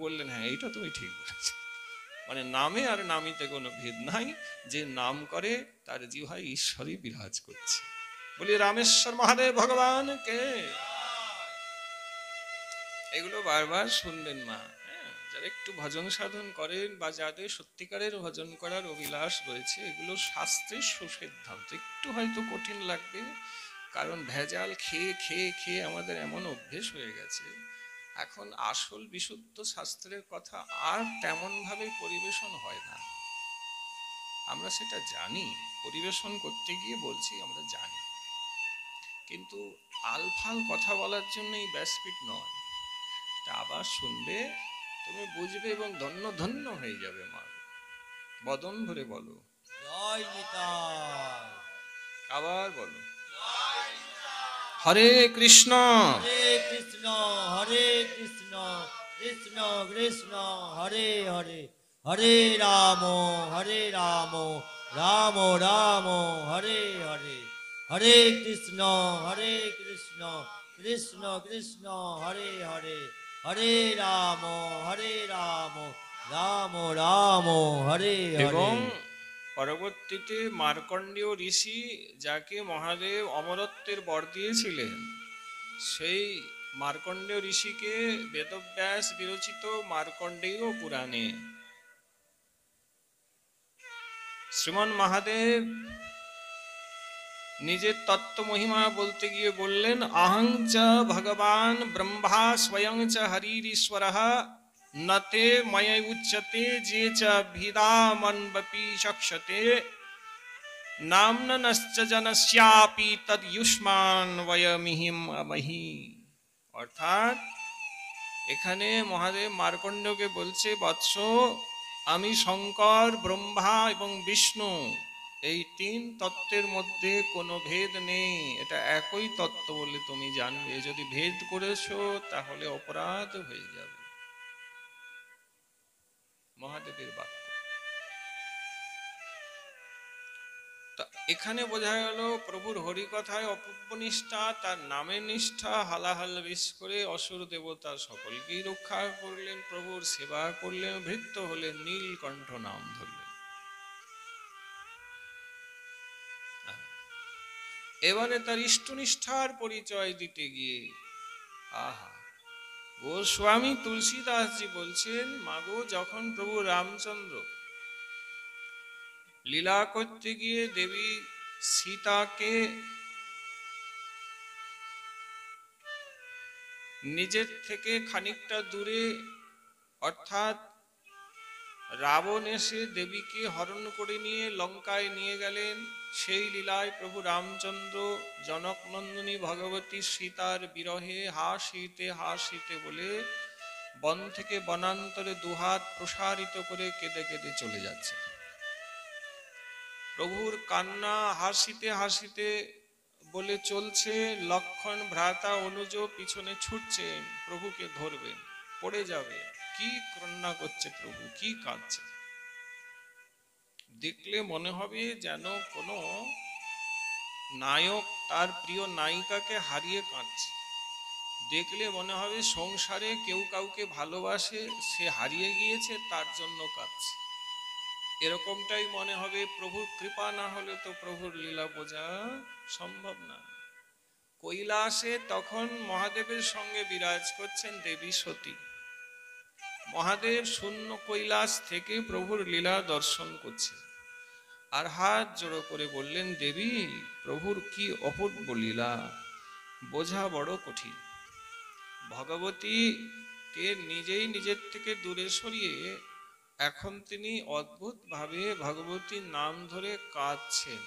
বললেন, হ্যাঁ এইটা তুমি ঠিক বলেছ, মানে নামে আর নামিতে কোনো ভেদ নাই, যে নাম করে তার জিহ্বায় ঈশ্বরই বিরাজ করছে। বলি রামেশ্বর মহাদেব ভগবান কে। এগুলো বারবার শুনবেন মা। যারা একটু ভজন সাধন করেন বা যাদের সত্যিকারের ভজন করার অভিলাষ রয়েছে, এগুলো শাস্ত্রের সুসিদ্ধান্ত। একটু হয়তো কঠিন লাগবে, কারণ ভেজাল খেয়ে খেয়ে খেয়ে আমাদের এমন অভ্যেস হয়ে গেছে, এখন আসল বিশুদ্ধ শাস্ত্রের কথা আর তেমন ভাবে পরিবেশন হয় না। আমরা সেটা জানি, পরিবেশন করতে গিয়ে বলছি আমরা জানি, কিন্তু আলফাল কথা বলার জন্য এই ব্যাসপীঠ নয়। আবার শুনবে, তুমি বুঝবে এবং ধন্য ধন্য হয়ে যাবে মা। বদন ভরে বলো জয় নিতাই। আবার বলো হরে কৃষ্ণ হরে কৃষ্ণ হরে কৃষ্ণ কৃষ্ণ কৃষ্ণ হরে হরে, হরে রাম রাম রাম হরে হরে, হরে কৃষ্ণ কৃষ্ণ কৃষ্ণ হরে হরে, হরে রাম রাম রাম হরে হরে। এবং পরবর্তীতে মার্কণ্ডেয় ঋষি, যাকে মহাদেব অমরত্বের বর দিয়েছিলেন, সেই মার্কণ্ডেয় ঋষিকে বেদব্যাস বিরচিত মার্কণ্ডেয় পুরাণে শ্রীমন মহাদেব নিজের তত্ত্ব মহিমা বলতে গিয়ে বললেন, আহং চ ভগবান ব্রহ্মা স্বয়ং চ হরিশ্বরঃ নতে ময় উচ্যতে যে চ ভিদামন্বপি চক্ষতে নামনশ্চ জনস্যাপি তদ্যুষ্মান বয়মিহিম আমহি। অর্থাৎ এখানে মহাদেব মার্কণ্ডকে বলছে, বৎস, আমি শঙ্কর, ব্রহ্মা এবং বিষ্ণু, এই তিন তত্ত্বের মধ্যে কোনো ভেদ নেই, এটা একই তত্ত্ব বলে তুমি জানবে। যদি ভেদ করেছো তাহলে অপরাধ হয়ে যাবে। মহাদেবের বাক্য। তা এখানে বোঝা গেল প্রভুর হরিকথায় অপূর্ব নিষ্ঠা, তার নামের নিষ্ঠা, হালাহাল বিষ করে অসুর দেবতা সকলকেই রক্ষা করলেন, প্রভুর সেবা করলেন, ভৃত্য হলেন, নীলকণ্ঠ নাম ধরলেন। এবারে তার ইষ্টনিষ্ঠার পরিচয় দিতে গিয়ে আহা, গোস্বামী তুলসীদাসজি বলছেন, মাগো যখন প্রভু রামচন্দ্র লীলা করতে গিয়ে দেবী সীতাকে নিজের থেকে খানিকটা দূরে, অর্থাৎ রাবণ এসে দেবীকে হরণ করে নিয়ে লঙ্কায় নিয়ে গেলেন, সেই লীলায় প্রভু রামচন্দ্র জনকনন্দিনী ভগবতী সীতার বিরহে হাসিতে হাসিতে বলে বন থেকে বনান্তরে দুহাত প্রসারিত করে কেঁদে কেঁদে চলে যাচ্ছে। প্রভুর কান্না হাসিতে হাসিতে বলে চলছে, লক্ষণ ভ্রাতা অনুজ পিছনে ছুটছেন, প্রভুকে ধরবেন, পড়ে যাবে। কি কান্না করছে প্রভু, কি কাঁদছে, দেখলে মনে হবে যেন কোনো নায়ক তার প্রিয় নায়িকাকে হারিয়ে কাঁদছে। দেখলে মনে হবে সংসারে কেউ কাউকে ভালোবাসে, সে হারিয়ে গিয়েছে, তার জন্য কাঁদছে। এরকমটাই মনে হবে। প্রভুর কৃপা না হলে তো প্রভুর লীলা বোঝা সম্ভব না। কৈলাসে তখন মহাদেবের সঙ্গে বিরাজ করছেন দেবী সতী। মহাদেব শূন্য কৈলাস থেকে প্রভুর লীলা দর্শন করছেন, আর হাত জোড়ো করে বললেন, দেবী, প্রভুর কি অপূর্ব লীলা, বোঝা বড় কঠিন। ভগবতী কে নিজেই নিজের থেকে দূরে সরিয়ে এখন তিনি অদ্ভুত ভাবে ভগবতীর নাম ধরে কাঁদছেন,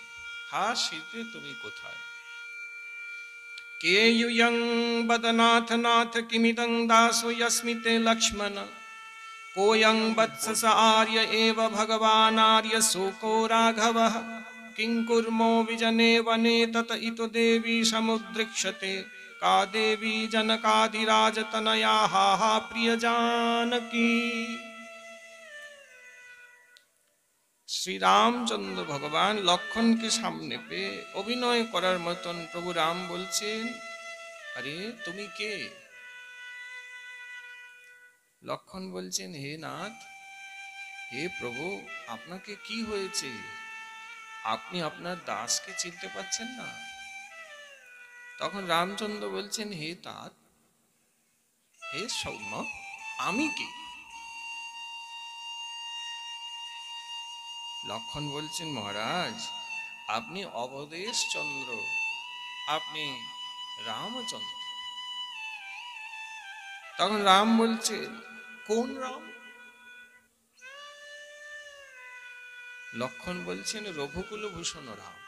হা শীতে তুমি কোথায়। কে ইয়ং বদনাথ নাথ কিমিদং দাসো যস্মিতে লক্ষ্মণ, কোয়ং বৎস আর্য এব ভগবান আর্য শোকো রাঘবঃ, কিং কুর্মো বিজনে বনে তত ইতো দেবী সমুদ্রিক্ষতে, का देवी जनकाधिराज तनया हा हा प्रिय जानकी। শ্রী রামচন্দ্র ভগবান লক্ষণকে সামনে পেয়ে অভিনয় করার মতন প্রভু রাম বলছেন, আরে তুমি কে? লক্ষণ বলছেন, হে নাথ, হে প্রভু, আপনাকে কি হয়েছে? আপনি আপনার দাসকে চিনতে পাচ্ছেন না? তখন রামচন্দ্র বলছেন, হে तात, হে সৌম্য, আমি কি? লক্ষণ বলছেন, মহারাজ, আপনি অবদেশ চন্দ্র, আপনি রামচন্দ্র। তখন রাম বলছেন, কোন রাম? লক্ষণ বলছেন, রঘুকুল ভূষণ রাম।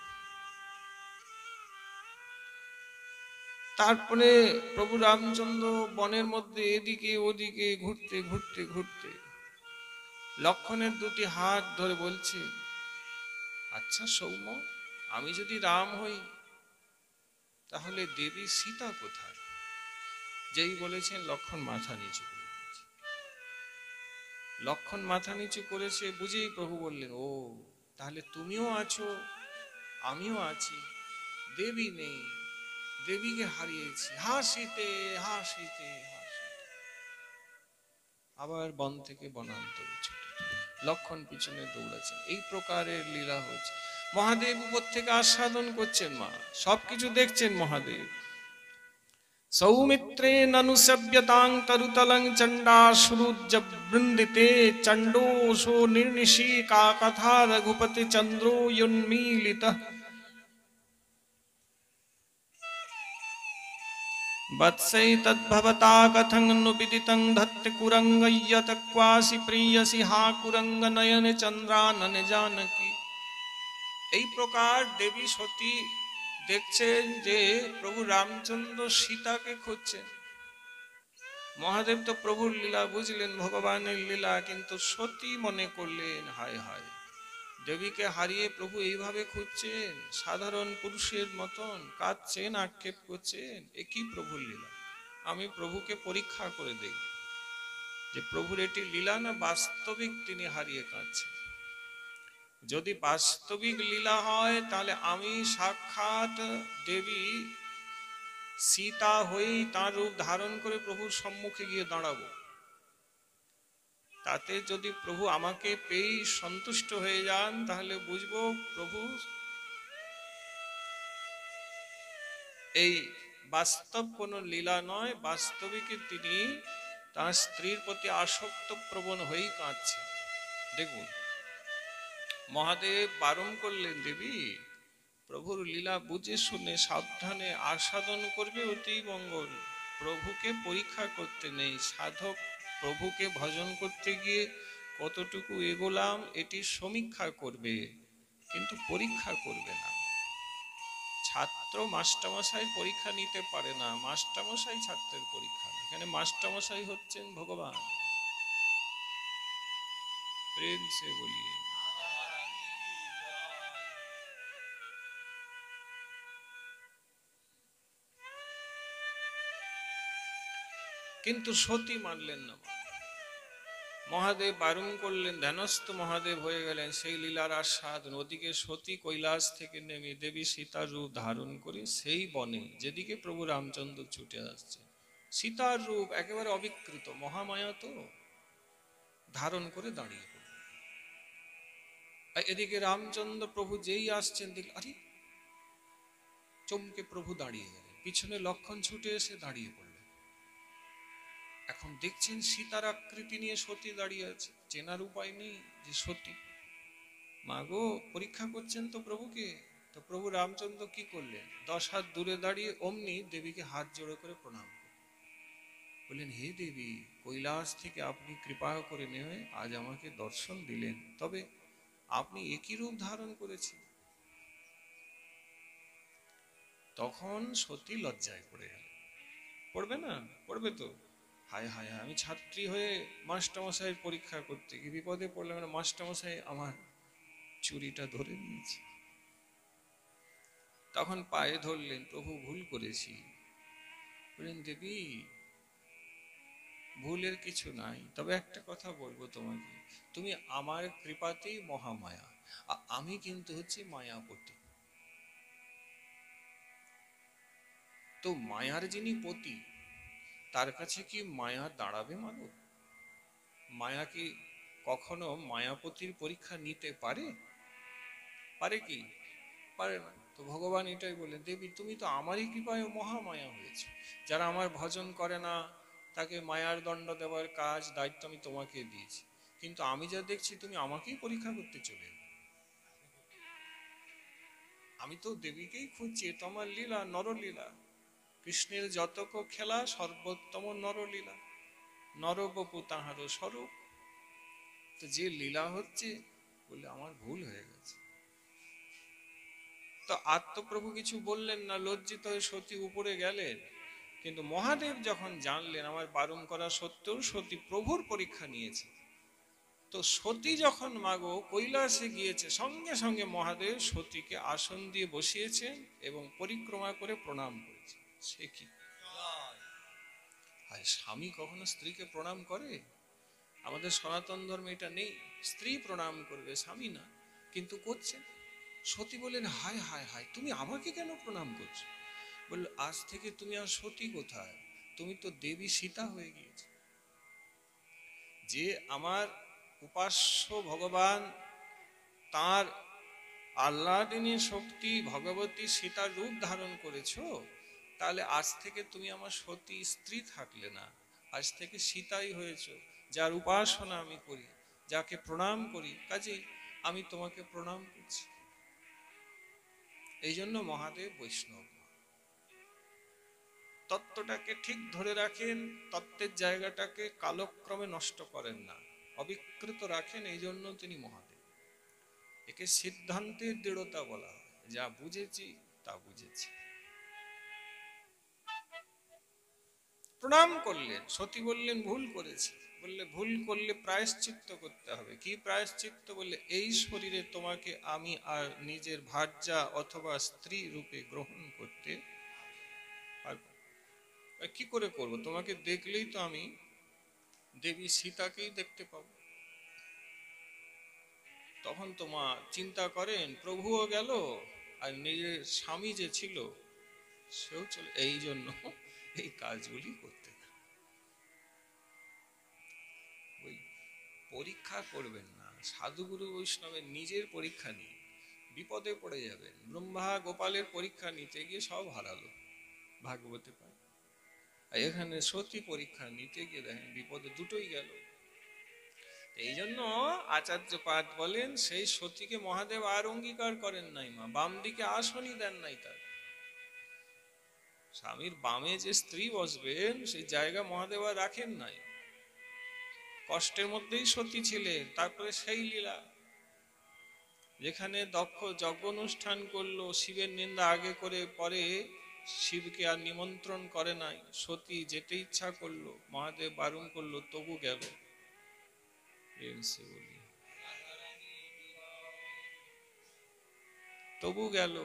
তারপরে প্রভু রামচন্দ্র বনের মধ্যে এদিকে ওদিকে ঘুরতে ঘুরতে ঘুরতে লক্ষণের দুটি হাত ধরে বলছে, আচ্ছা সৌম্য, আমি যদি রাম হই তাহলে দেবী সীতা কোথায়? যেই বলেছেন লক্ষণ মাথা নিচু করে দিয়েছে। লক্ষণ মাথা নিচু করেছে বুঝেই প্রভু বললেন, ও তাহলে তুমিও আছো, আমিও আছি, দেবী নেই, দেবীকে হারিয়েছি, হাসিতে হাসিতে হাসিতে। আবার বন থেকে বনান্তরে ছুটে লক্ষণ পিছনে দৌড়াচ্ছেন। এই প্রকারের লীলা হচ্ছে। মহাদেব উপর থেকে আস্বাদন করছেন, মা সবকিছু দেখছেন মহাদেব। সৌমিত্রে ননুসভ্যতাং তরুতলং চণ্ডাসুরুজ্জ বৃন্দিতে চণ্ডোষো নির্নিশিকা কথা রঘুপতি চন্দ্রো উন্মীলিতঃ वत्सैतद्भवता कथं नु विदितं धत्ते कुरंगय्यत क्वासि प्रियसि हा कुरंग नयन चंद्रानन जानकी। এই প্রকার দেবী সতী দেখছেন যে প্রভু রামচন্দ্র সীতাকে খুঁজছেন। মহাদেব তো প্রভুর লীলা বুঝলেন, ভগবানের লীলা, কিন্তু সতী মনে করলেন, হায় হায়, দেবীকে হারিয়ে প্রভু এইভাবে খুঁজছেন, সাধারণ পুরুষের মতন কাঁদছেন, আক্ষেপ করছেন, এ কি প্রভুর লীলা? আমি প্রভুকে পরীক্ষা করে দেখব যে প্রভুর এটি লীলা না বাস্তবিক তিনি হারিয়ে কাঁদছেন। যদি বাস্তবিক লীলা হয় তাহলে আমি সাক্ষাৎ দেবী সীতা হয়েই তার রূপ ধারণ করে প্রভুর সম্মুখে গিয়ে দাঁড়াবো। তাতে যদি প্রভু আমাকে পেয়ে সন্তুষ্ট হয়ে যান তাহলে বুঝবো প্রভু এই বাস্তব কোন লীলা নয়, বাস্তবিক তিনি তার স্ত্রীর প্রতি আসক্ত প্রবণ হয়েই কাঁদছেন। দেখুন, মহাদেব বারণ করলেন, দেবী প্রভুর লীলা বুঝে শুনে সাবধানে আস্বাদন করবে, অতি মঙ্গল। প্রভুকে পরীক্ষা করতে নেই। সাধক প্রভুকে ভজন করতে গিয়ে কতটুকু এগোলাম এটি সমীক্ষা করবে, কিন্তু পরীক্ষা করবে না। ছাত্র মাস্টারমশাই পরীক্ষা নিতে পারে না, মাস্টারমশাই ছাত্রের পরীক্ষা। এখানে মাস্টারমশাই হচ্ছেন ভগবান। প্রেম সে বলিয়ে। কিন্তু সতী মানলেন না। মহাদেব বারণ করলেন, ধ্যানস্থ মহাদেব হয়ে গেলেন সেই লীলার আস্বাদ। ওদিকে সতী কৈলাস থেকে নেমে দেবী সীতার রূপ ধারণ করে সেই বনে যেদিকে প্রভু রামচন্দ্র ছুটে আসছে, সীতার রূপ একেবারে অবিকৃত, মহামায়া তো, ধারণ করে দাঁড়িয়ে পড়ল। এদিকে রামচন্দ্র প্রভু যেই আসছেন দেখল, আরে, চমকে প্রভু দাঁড়িয়ে গেলেন। পিছনে লক্ষণ ছুটে এসে দাঁড়িয়ে পড়ল। এখন দেখছেন সীতার আকৃতি নিয়ে সতী দাঁড়িয়ে আছে, চেনার উপায় নেই যে সতী। মাগো, পরীক্ষা করছেন তো প্রভুকে। তো প্রভু রামচন্দ্র কি করলেন? 10 হাত দূরে দাঁড়িয়ে অমনি দেবীকে হাত জোড়ো করে প্রণাম করলেন। বললেন, হে দেবী, কৈলাস থেকে আপনি কৃপা করে নিয়ে আজ আমাকে দর্শন দিলেন, তবে আপনি একই রূপ ধারণ করেছেন। তখন সতী লজ্জায় পড়ে গেল। পড়বে না? পড়বে তো। হায় হায়, আমি ছাত্রী হয়ে মাস্টারমশাইয়ের পরীক্ষা করতে গিয়ে বিপদে পড়লাম, মাস্টারমশাই আমার চুরিটা ধরে নিয়েছে। তখন পায়ে ধরলেন, প্রভু ভুল করেছি। বললেন, দেবী ভুলের কিছু নাই, তবে একটা কথা বলবো তোমাকে, তুমি আমার কৃপাতেই মহামায়া, আমি কিন্তু হচ্ছে মায়াপতি। তো মায়ার যিনি পতি, তার কাছে কি মায়া দাঁড়াবে? মাগো, মায়া কি কখনো মায়াপতির পরীক্ষা নিতে পারে? পারে কি? পারে না। তো ভগবান এটাই বললেন, দেবী তুমি তো আমারই কৃপায় মহামায়া হয়েছে, যারা আমার ভজন করে না তাকে মায়ার দণ্ড দেওয়ার কাজ দায়িত্ব আমি তোমাকে দিয়েছি, কিন্তু আমি যা দেখছি তুমি আমাকেই পরীক্ষা করতে চলে এলে। আমি তো দেবীকেই খুঁজছি, এটা আমার লীলা, নরলীলা। কৃষ্ণের যতক খেলা সর্বোত্তম নরলীলা, নরবপু তাহারও স্বরূপ। তো যে লীলা হচ্ছে, বলে আমার ভুল হয়ে গেছে। তো আত্মপ্রভু কিছু বললেন না, লজ্জিত হয়ে সতী উপরে গেলেন। কিন্তু মহাদেব যখন জানলেন আমার বারণ করা সত্ত্বেও সতী প্রভুর পরীক্ষা নিয়েছে, তো সতী যখন মাগো কৈলাসে গিয়েছে, সঙ্গে সঙ্গে মহাদেব সতীকে আসন দিয়ে বসিয়েছেন এবং পরিক্রমা করে প্রণাম করেছে। সে কি আর স্বামী কখনো স্ত্রীকে প্রণাম করে? আমাদের সনাতন ধর্মে এটা নেই, স্ত্রী প্রণাম করবে, স্বামী না, কিন্তু করছে। সতী বললেন, হায় হায় হায়, তুমি আমাকে কেন প্রণাম করছো? বলল, আজ থেকে তুমি আর সতী কোথায়, তুমি তো দেবী সীতা হয়ে গিয়েছ। যে আমার উপাস্য ভগবান, তার আহ্লাদিনী শক্তি ভগবতী সীতার রূপ ধারণ করেছো, তাহলে আজ থেকে তুমি আমার সতী স্ত্রী থাকলে না, আজ থেকে সীতাই হয়েছো, যার উপাসনা আমি করি, যাকে প্রণাম করি, কাজেই আমি তোমাকে প্রণাম করছি। এই জন্য মহাদেব বৈষ্ণব। তত্ত্বটাকে ঠিক ধরে রাখেন, তত্ত্বের জায়গাটাকে কালক্রমে নষ্ট করেন না, অবিকৃত রাখেন, এই জন্য তিনি মহাদেব। একে সিদ্ধান্তের দৃঢ়তা বলা হয়, যা বুঝেছি তা বুঝেছি। প্রণাম করলেন, সতী বললেন ভুল করেছি। বললে ভুল করলে প্রায়শ্চিত্ত করতে হবে। কি প্রায়শ্চিত্ত? বললে এই শরীরে তোমাকে আমি আর নিজের ভার্যা অথবা স্ত্রী রূপে গ্রহণ করতে পারব। কি করে করব? তোমাকে দেখলেই তো আমি দেবী সীতাকেই দেখতে পাবো। তখন তোমা চিন্তা করেন, প্রভুও গেল আর নিজের স্বামী যে ছিল সেও চলে, এই জন্য এই কাজগুলি করতে। ওই পরীক্ষা করবেন না, সাধুগুরু বৈষ্ণবের নিজের পরীক্ষা নিয়ে বিপদে পড়ে যাবেন। ব্রহ্মা গোপালের পরীক্ষা নিতে গিয়ে সব হারালো, ভাগবতে পায়। আর এখানে সতী পরীক্ষা নিতে গিয়ে দেখেন বিপদে দুটোই গেল। এই জন্য আচার্য পাদ বলেন, সেই সতীকে মহাদেব আর অঙ্গীকার করেন নাই মা, বাম দিকে আসনই দেন নাই তার। স্বামীর বামে যে স্ত্রী বসবেন সেই জায়গা মহাদেব আর রাখেন নাই। কষ্টের মধ্যেই সতী ছিলেন। তারপরে সেই লীলা, যেখানে দক্ষ যজ্ঞ অনুষ্ঠান করলো, শিবের নিন্দা আগে করে পরে শিবকে আর নিমন্ত্রণ করে নাই, সতী যেতে ইচ্ছা করলো, মহাদেব বারণ করলো, তবু গেল। তবু গেল,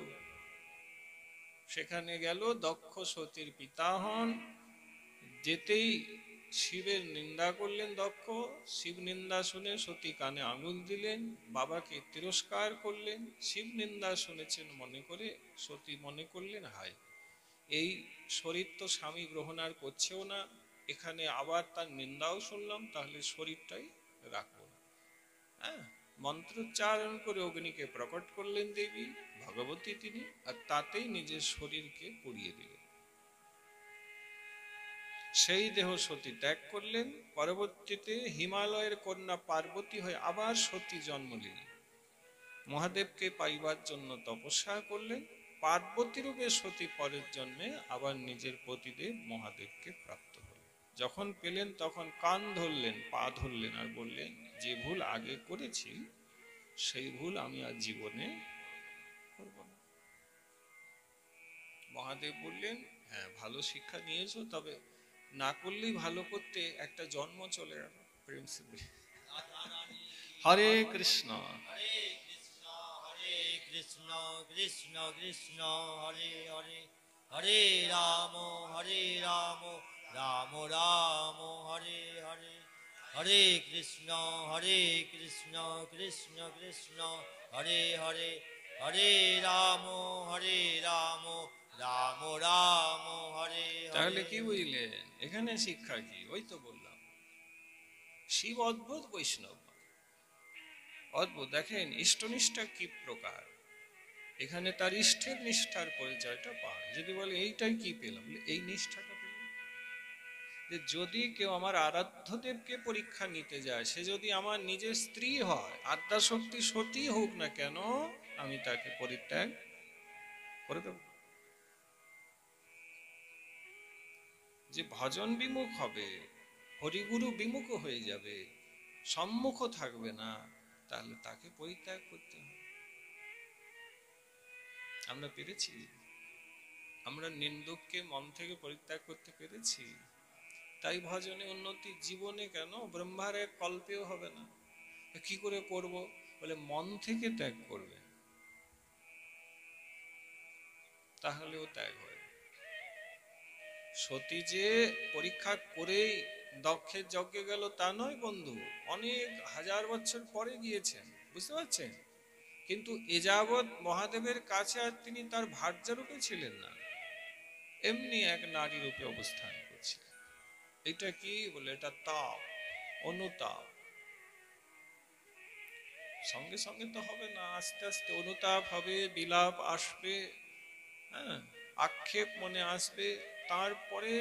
সেখানে গেল, দক্ষ সতীর পিতা হন। যেতেই শিবের নিন্দা করলেন দক্ষ, শিব নিন্দা শুনে সতী কানে আঙুল দিলেন, বাবাকে তিরস্কার করলেন। শিব নিন্দা শুনেছেন মনে করে সতী মনে করলেন, হায়, এই শরীর তো স্বামী গ্রহণ আর করছেও না, এখানে আবার তার নিন্দাও শুনলাম, তাহলে শরীরটাই রাখবো না। হ্যাঁ, মন্ত্রোচ্চারণ করে অগ্নিকে প্রকট করলেন দেবী ভগবতী তিনি, আর তাতেই নিজের শরীরকে পুড়িয়ে দিলেন। সেই দেহ সতী ত্যাগ করলেন। পরবর্তীতে হিমালয়ের কন্যা পার্বতী হয়ে আবার সতী জন্ম নিলেন, মহাদেবকে পাইবার জন্য তপস্যা করলেন। পার্বতী রূপে সতী পরের জন্মে আবার নিজের পতিদেব মহাদেবকে প্রাপ্ত হলেন। যখন পেলেন তখন কান ধরলেন, পা ধরলেন, আর বললেন, যে ভুল আগে করেছি সেই ভুল আমি আর জীবনে করব না। মহাদেব বললেন, হ্যাঁ ভালো শিক্ষা নিয়েছো, তবে না করলেই ভালো করতে, একটা জন্ম চলে গেল। প্রিন্সিপাল হরে কৃষ্ণ হরে কৃষ্ণ কৃষ্ণ কৃষ্ণ হরে হরে, হরে রাম রাম রাম হরে হরে, হরে কৃষ্ণ কৃষ্ণ কৃষ্ণ হরে হরে, হরে রাম রাম রাম হরে হরে। তাহলে কি বুঝলেন এখানে শিক্ষা কি? ওই তো বললাম, শিব অদ্ভুত, বৈষ্ণব অদ্ভুত। দেখেন ইষ্টনিষ্ঠা কি প্রকার, এখানে তার ইষ্টের নিষ্ঠার পরিচয়টা পান। যদি বলে এইটাই কি পেলাম, এই নিষ্ঠাটা পেলাম। যে যদি কেউ আমার আরাধ্য দেবকে পরীক্ষা নিতে যায়, সে যদি আমার নিজের স্ত্রী হয়, আদ্যাশক্তি সতী হোক না কেন, আমি তাকে পরিত্যাগ করে দেব। যে ভজন বিমুখ হবে, হরিগুরু বিমুখ হয়ে যাবে, সম্মুখ থাকবে না, তাহলে তাকে পরিত্যাগ করতে হবে। আমরা পেরেছি? আমরা নিন্দুককে মন থেকে পরিত্যাগ করতে পেরেছি? তাই ভজনে উন্নতি, জীবনে কেন ব্রহ্মার এক কল্পেও হবে না। কি করে করব? বলে মন থেকে ত্যাগ করবে, তাহলেও ত্যাগ হয়। সতী যে পরীক্ষা করেই দক্ষের যজ্ঞে গেল তা নয় বন্ধু, অনেক হাজার বছর পরে গিয়েছেন, বুঝতে পারছেন? কিন্তু এ যাবৎ মহাদেবের কাছে আর তিনি তার ভার্যা রূপে ছিলেন না, এমনি এক নারী রূপে অবস্থান করছিলেন। এটা কি বলে? এটা তাপ, অনুতাপ। সঙ্গে সঙ্গে তো হবে না, আস্তে আস্তে অনুতাপ হবে, বিলাপ আসবে, হ্যাঁ, আক্ষেপ মনে আসবে, তারপরে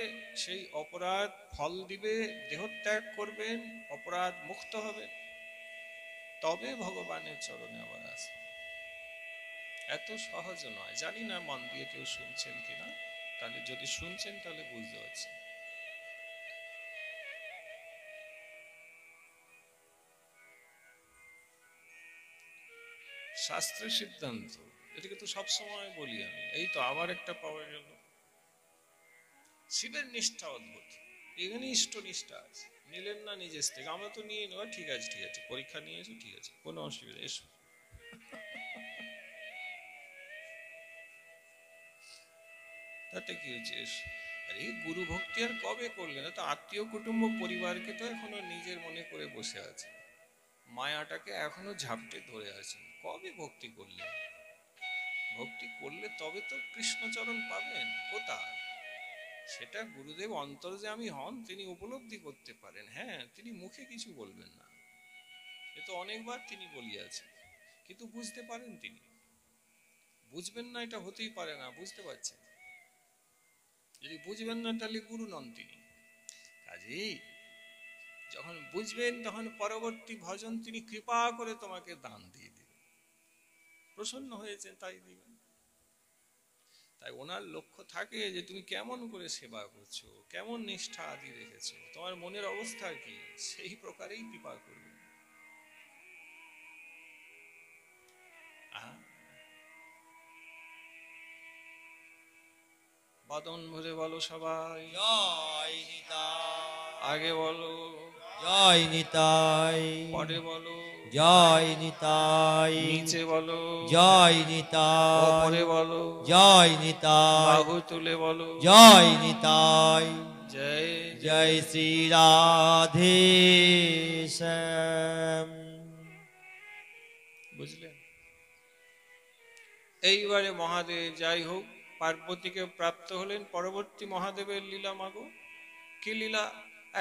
সেই অপরাধ ফল দিবে, দেহত্যাগ করবেন, অপরাধ মুক্ত হবে, তবে ভগবানের চরণে আবার আসবে। এত সহজ নয়। জানি না মন দিয়ে কেউ শুনছেন কিনা, তাহলে যদি শুনছেন তাহলে বুঝতে পারছেন। শাস্ত্রের সিদ্ধান্ত, এটাকে তো সবসময় বলি আমি। এই তো আবার একটা পাওয়া গেল। শিবের নিষ্ঠা অদ্ভুত, এখানে ইষ্ট নিষ্ঠা আছে। নিলেন না নিজের থেকে, আমরা তো নিয়ে নেব, ঠিক আছে ঠিক আছে, পরীক্ষা নিয়েছো, ঠিক আছে, কোনো অসুবিধা, এসো। তাতে কি হয়েছে, এসো। আর এই গুরু ভক্তি আর কবে করলেন? তো আত্মীয় কুটুম্ব পরিবারকে তো এখনো নিজের মনে করে বসে আছে, মায়াটাকে এখনো ঝাপটে ধরে আছেন। কবে ভক্তি করলেন? ভক্তি করলে তবে তো কৃষ্ণচরণ পাবেন। কোথায়? সেটা গুরুদেব অন্তর্যামী হন, তিনি উপলব্ধি করতে পারেন। হ্যাঁ, তিনি মুখে কিছু বলবেন না, এ তো অনেকবার তিনি বলিয়াছেন, কিন্তু বুঝতে পারেন তিনি। বুঝবেন না এটা হতেই পারে না, বুঝতে পারছেন? যদি বুঝবেন না তাহলে গুরু নন তিনি। কাজেই যখন বুঝবেন তখন পরবর্তী ভজন তিনি কৃপা করে তোমাকে দান দিয়ে দিবেন, প্রসন্ন হয়েছেন তাই দিবেন। তাই ওনার লক্ষ্য থাকে যে তুমি কেমন করে সেবা করছো, কেমন নিষ্ঠা আদি রেখেছো, তোমার মনের অবস্থা কি, সেই প্রকারেই কৃপা করবে। বদন ভরে বলো সবাই, জয় নিতাই, আগে বলো, জয় নিতাই, পরে বলো, জয় নিতাই, নিচে বলো, জয় নিতাই, ওপরে বলো, জয় নিতাই, বাহু তুলে বলো, জয় নিতাই। জয় জয় শ্রী রাধে শ্যাম। বুঝলেন? এইবারে মহাদেব যাই হোক পার্বতীকে প্রাপ্ত হলেন। পরবর্তী মহাদেবের লীলা মাগো, কি লীলা?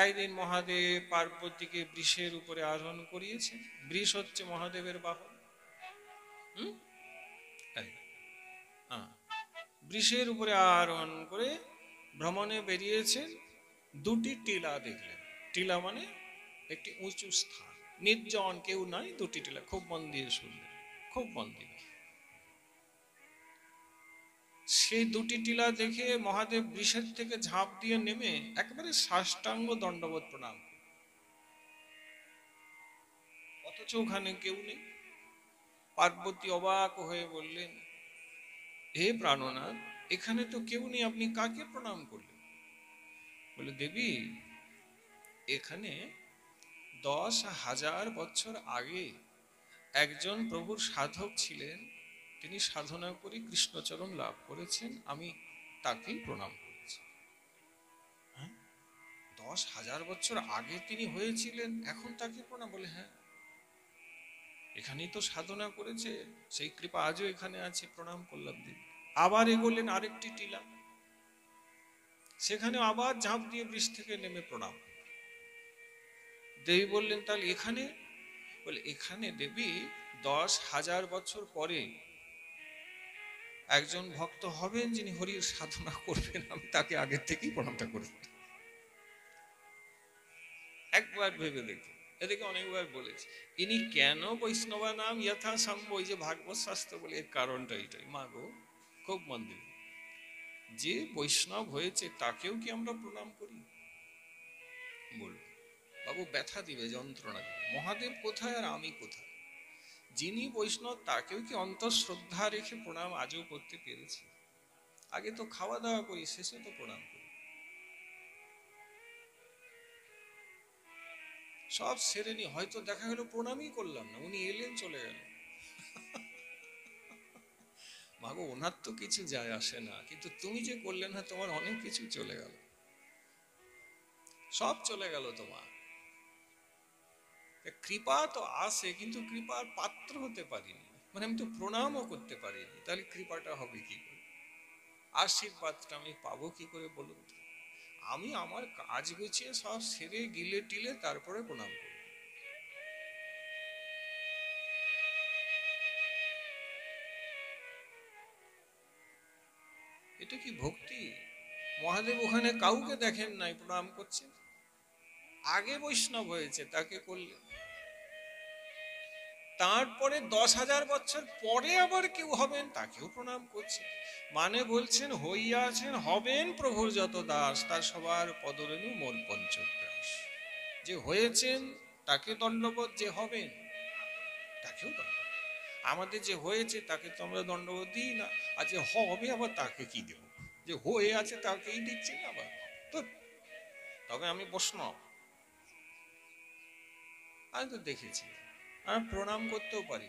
একদিন মহাদেব পার্বতীকে বৃষের উপরে আরোহণ করিয়েছেন। বৃষ হচ্ছে মহাদেবের বাহন। বৃষের উপরে আরোহণ করে ভ্রমণে বেরিয়েছেন। দুটি টিলা দেখলেন। টিলা মানে একটি উঁচু স্থান, নির্জন, কেউ নাই, দুটি টিলা। খুব মন দিয়ে শুনলেন, খুব মন দিয়ে। সেই দুটি টিলা দেখে মহাদেব বৃষের থেকে ঝাঁপ দিয়ে নেমে একেবারে সাষ্টাঙ্গ দণ্ডবত প্রণাম। অথচ ওখানে কেউ নেই। পার্বতী অবাক হয়ে বললেন, হে প্রাণনাথ, এখানে তো কেউ নেই, আপনি কাকে প্রণাম করলেন? বলে, দেবী, এখানে 10,000 বছর আগে একজন প্রভুর সাধক ছিলেন, তিনি সাধনা করে কৃষ্ণচরণ লাভ করেছেন, আমি তাকেই প্রণাম করেছি। 10,000 বছর আগে তিনি হয়েছিলেন, এখন তাকে প্রণাম? বলে, হ্যাঁ, এখানেই তো সাধনা করেছে, সেই কৃপা আজও এখানে আছে, প্রণাম করলাম দেবী। আবার এগোলেন আরেকটি টিলা, সেখানে আবার ঝাঁপ দিয়ে বৃষ থেকে নেমে প্রণাম। দেবী বললেন তাহলে এখানে? বলে এখানে দেবী 10,000 বছর পরে একজন ভক্ত হবেন যিনি হরির সাধনা করবেন, আমি তাকে আগের থেকেই প্রণামটা করব। একবার ভেবে দেখুন, এদিকে অনেকবার বলেছি ইনি কেন বৈষ্ণবা নাম যথাসম্ভব, ওই যে ভাগবত শাস্ত্র বলে, এর কারণটা এইটাই। মা গো, খুব মন দিন, যে বৈষ্ণব হয়েছে তাকেও কি আমরা প্রণাম করি? বলুন বাবু, ব্যথা দিবে, যন্ত্রণা দিবে। মহাদেব কোথায় আর আমি কোথায়? যিনি বৈষ্ণব তাকেও কি অন্তর শ্রদ্ধা রেখে প্রণাম আজও করতে পেরেছি? আগে তো খাওয়া দাওয়া করি, শেষে তো প্রণাম করি। সব সেরে নি, হয়তো দেখা গেল প্রণামই করলাম না, উনি এলেন চলে গেল। মাগো, ওনার তো কিছু যায় আসে না, কিন্তু তুমি যে করলে না, তোমার অনেক কিছু চলে গেল, সব চলে গেল তোমার। কৃপা তো আসে, কিন্তু কৃপার পাত্র হতে পারিনি, মানে আমি তো প্রণামও করতে পারিনি, তাহলে কৃপাটা হবে কি করে? আশীর্বাদটা আমি পাবো কি করে বলুন তো? আমি আমার কাজ গুছিয়ে সব সেরে গিলে টিলে তারপরে প্রণাম করব। এটা কি ভক্তি? মহাদেব ওখানে কাউকে দেখেন নাই প্রণাম করছেন, আগে বৈষ্ণব হয়েছে তাকে করলেন, তারপরে 10,000 বছর পরে আবার কেউ হবেন তাকেও প্রণাম করছেন। মানে বলছেন হইয়া আছেন, হবেন প্রভুর যত দাস, তার সবার পদরেণু মোর পঞ্চগ্রাস। যে হয়েছেন তাকে দণ্ডবোধ, যে হবেন তাকেও দণ্ডবোধ। আমাদের যে হয়েছে তাকে তো আমরা দণ্ডবোধ দিই না, আর যে হবে আবার তাকে কি দেব? যে হয়ে আছে তাকেই দিচ্ছি না আবার। তো তবে আমি বৈষ্ণব, আমি তো দেখেছি, আমরা প্রণাম করতেও পারি,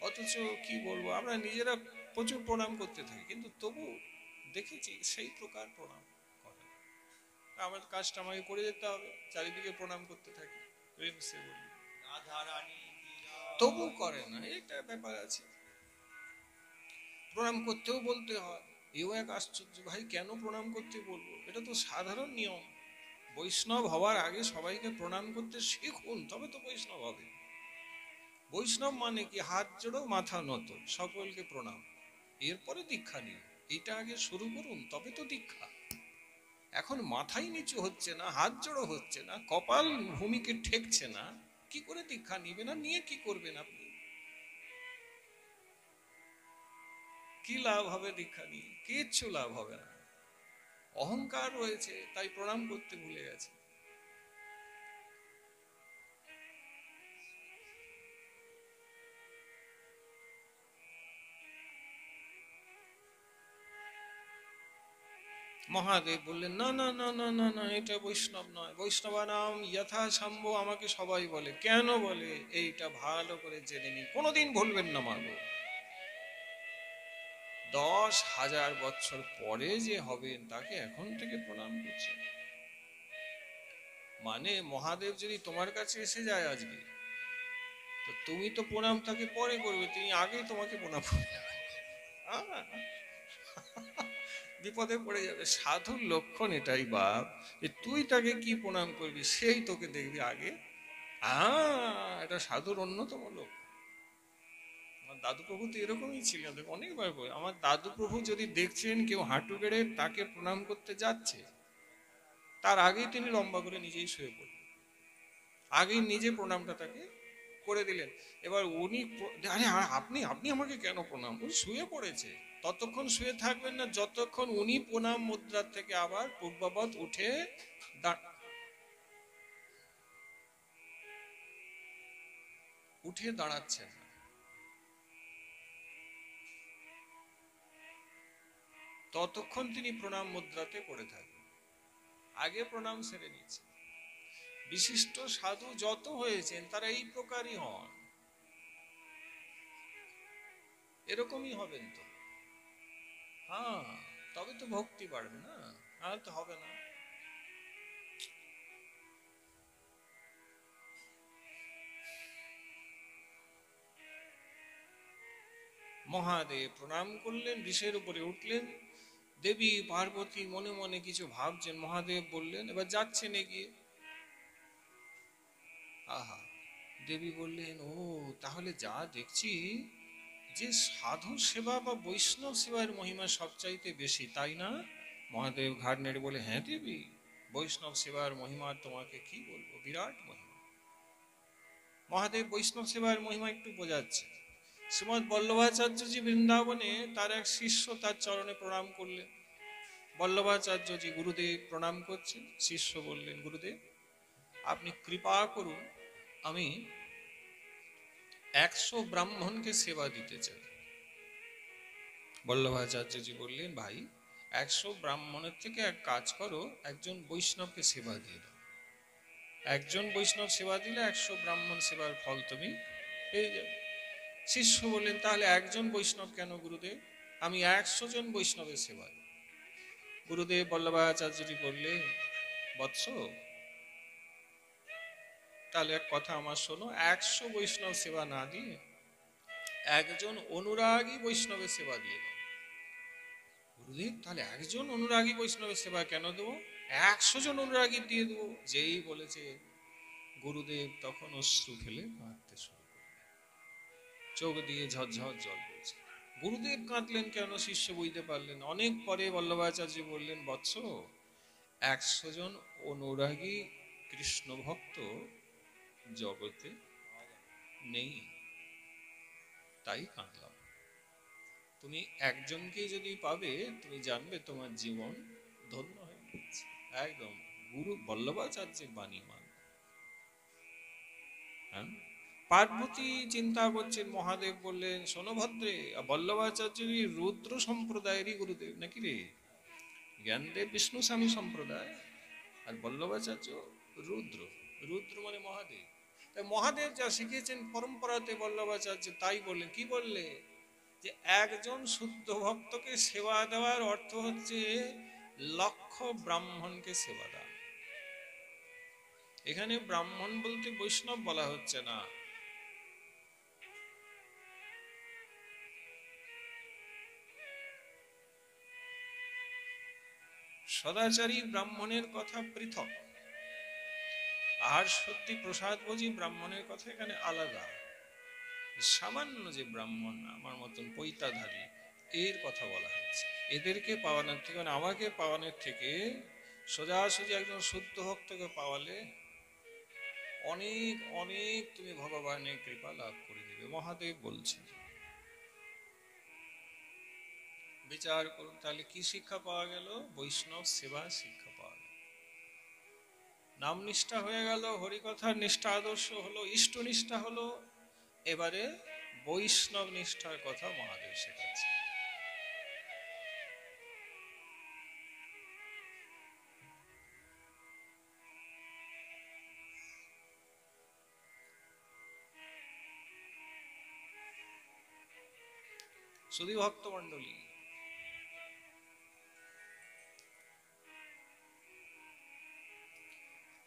অথচ কি বলবো, আমরা নিজেরা প্রচুর প্রণাম করতে থাকি, কিন্তু তবু দেখেছি সেই প্রকার প্রণাম করে না। আমার কাজটা আমাকে করে যেতে হবে, চারিদিকে প্রণাম করতে থাকি, তবু করে না, এটা ব্যাপার আছে। প্রণাম করতেও বলতে হয়, এও এক আশ্চর্য। ভাই কেন প্রণাম করতে বলবো? এটা তো সাধারণ নিয়ম। বৈষ্ণব হওয়ার আগে সবাইকে প্রণাম করতে শিখুন, তবে তো বৈষ্ণব হবে। বৈষ্ণব মানে কি? হাত জোড়ো, মাথা নত, সকলকে প্রণাম, এরপরে দীক্ষা নিন। এটা আগে শুরু করুন, তবে তো দীক্ষা। এখন মাথাই নিচু হচ্ছে না, হাত জোড়ো হচ্ছে না, কপাল ভূমিকে ঠেকছে না, কি করে দীক্ষা নিবেন? না নিয়ে কি করবেন আপনি? কি লাভ হবে দীক্ষা নিয়ে? কিচ্ছু লাভ হবে না। অহংকার রয়েছে, তাই প্রণাম করতে ভুলে গেছে। মহাদেব বললেন না না না না না না, এটা বৈষ্ণব নয়। বৈষ্ণবা নাম যথাসম্ভব আমাকে সবাই বলে, কেন বলে এইটা ভালো করে জেনে নি, কোনোদিন ভুলবেন না। মাগো, 10,000 বছর পরে যে হবেন তাকে এখন থেকে প্রণাম করছে। মানে মহাদেব যদি তোমার কাছে এসে যায় আজকে, তো তুমি তো প্রণাম তাকে পরে করবে, তিনি আগেই তোমাকে প্রণাম করবে। বিপদে পড়ে যাবে। সাধুর লক্ষণ এটাই বাপ, যে তুই তাকে কি প্রণাম করবি, সেই তোকে দেখবি আগে। এটা সাধুর অন্যতম লক্ষণ। আমার দাদু প্রভু তো এরকমই ছিলেন, অনেকবার করে আমার দাদু প্রভু যদি দেখছেন কেউ হাঁটু গেড়ে তাকে প্রণাম করতে যাচ্ছে, তার আগেই তিনি লম্বা করে নিজেই শুয়ে পড়লেন, আগেই নিজে প্রণামটা তাকে করে দিলেন। এবার উনি আরে আপনি আপনি আমাকে কেন প্রণাম? উনি শুয়ে পড়েছে, ততক্ষণ শুয়ে থাকবেন না যতক্ষণ উনি প্রণাম মুদ্রা থেকে আবার পূর্ববৎ উঠে দাঁড়াচ্ছেন না, ততক্ষণ তিনি প্রণাম মুদ্রাতে পড়ে থাকবেন, আগে প্রণাম সেরে নিচ্ছে। বিশিষ্ট সাধু যত হয়েছেন তারা এই প্রকারই হন, এরকমই হবেন তো। হ্যাঁ, তবে তো ভক্তি বাড়বে না, আর তো হবে না। মহাদেব প্রণাম করলেন, ঋষের উপরে উঠলেন। দেবী পার্বতী মনে মনে কিছু ভাবছেন। মহাদেব বললেন এবার যাচ্ছেন এগিয়ে, আহা, দেবী বললেন, ও তাহলে যা দেখছি যে সাধু সেবা বা বৈষ্ণব সেবার মহিমা সবচাইতে বেশি, তাই না? মহাদেব ঘাড় নেড়ে বলে, হ্যাঁ দেবী, বৈষ্ণব সেবার মহিমা তোমাকে কি বলবো, বিরাট মহিমা। মহাদেব বৈষ্ণব সেবার মহিমা একটু বোঝাচ্ছে। শ্রীমৎ বল্লভাচার্যজি বৃন্দাবনে তার এক শিষ্য তার চরণে প্রণাম করলেন। বল্লভাচার্যজি গুরুদেব প্রণাম করছেন। শিষ্য বললেন, গুরুদেব আপনি কৃপা করুন, আমি 100 ব্রাহ্মণকে সেবা দিতে চাই। বল্লভাচার্যজি বললেন, ভাই 100 ব্রাহ্মণের থেকে এক কাজ করো, একজন বৈষ্ণবকে সেবা দিয়ে দাও। একজন বৈষ্ণব সেবা দিলে 100 ব্রাহ্মণ সেবার ফল তুমি পেয়ে যাবে। শিষ্য বললেন, তাহলে একজন বৈষ্ণব কেন গুরুদেব, আমি 100 জন বৈষ্ণবের সেবা দিই। গুরুদেব বল্লভাচার্যজি বললেন, বৎস, তাহলে এক কথা আমার শোনো, 100 বৈষ্ণব সেবা না দিয়ে একজন অনুরাগী বৈষ্ণবের সেবা দিয়ে দাও। গুরুদেব, তাহলে একজন অনুরাগী বৈষ্ণবের সেবা কেন দেবো, 100 জন অনুরাগী দিয়ে দেবো। যেই বলেছে, গুরুদেব তখন অশ্রু ফেলে কাঁদতে শুরু করলেন, চোখ দিয়ে ঝরঝর জল পড়ছে। গুরুদেব কাঁদলেন কেন, শিষ্য বুঝতে পারলেন। অনেক পরে বল্লভাচার্য বললেন, বৎস, 100 জন অনুরাগী কৃষ্ণ ভক্ত জগতে নেই, তাই কাঁদলাম। তুমি একজনকে যদি পাবে, তুমি জানবে তোমার জীবন ধন্য হয়ে গেছে। একদম গুরু বল্লভাচার্যের বাণী মান। হ্যাঁ, পার্বতী চিন্তা করছেন, মহাদেব বললেন, শোনো ভদ্রে, বল্লভাচার্যেরই রুদ্র সম্প্রদায়েরই গুরুদেব নাকি রে? জ্ঞানদেব বিষ্ণু স্বামী সম্প্রদায়, আর বল্লভাচার্য রুদ্র। রুদ্র মানে মহাদেব। তাই মহাদেব যা শিখিয়েছেন পরম্পরাতে বল্লভাচার্য তাই বললেন। কি বললে, যে একজন শুদ্ধ ভক্তকে সেবা দেওয়ার অর্থ হচ্ছে লক্ষ ব্রাহ্মণকে সেবা দেওয়া। এখানে ব্রাহ্মণ বলতে বৈষ্ণব বলা হচ্ছে না। সদাচারী ব্রাহ্মণের কথা পৃথক, আর সত্যি প্রসাদ ভোজী ব্রাহ্মণের কথা এখানে আলাদা। সামান্য যে ব্রাহ্মণ আমার মতন পৈতাধারী, এর কথা বলা হচ্ছে। এদেরকে পাওয়ানোর থেকে, মানে আমাকে পাওয়ানোর থেকে সোজাসুজি একজন শুদ্ধ ভক্তকে পাওয়ালে অনেক অনেক তুমি ভগবানের কৃপা লাভ করে দিবে। মহাদেব বলছেন, বিচার করুন, তাহলে কি শিক্ষা পাওয়া গেল? বৈষ্ণব সেবা শিক্ষা পাওয়া গেল। নাম নিষ্ঠা হয়ে গেল, হরিকথার নিষ্ঠা আদর্শ হলো, ইষ্ট নিষ্ঠা হলো। এবারে বৈষ্ণব নিষ্ঠার কথা মহাদেব শেখাচ্ছে। শুধু ভক্তমণ্ডলী,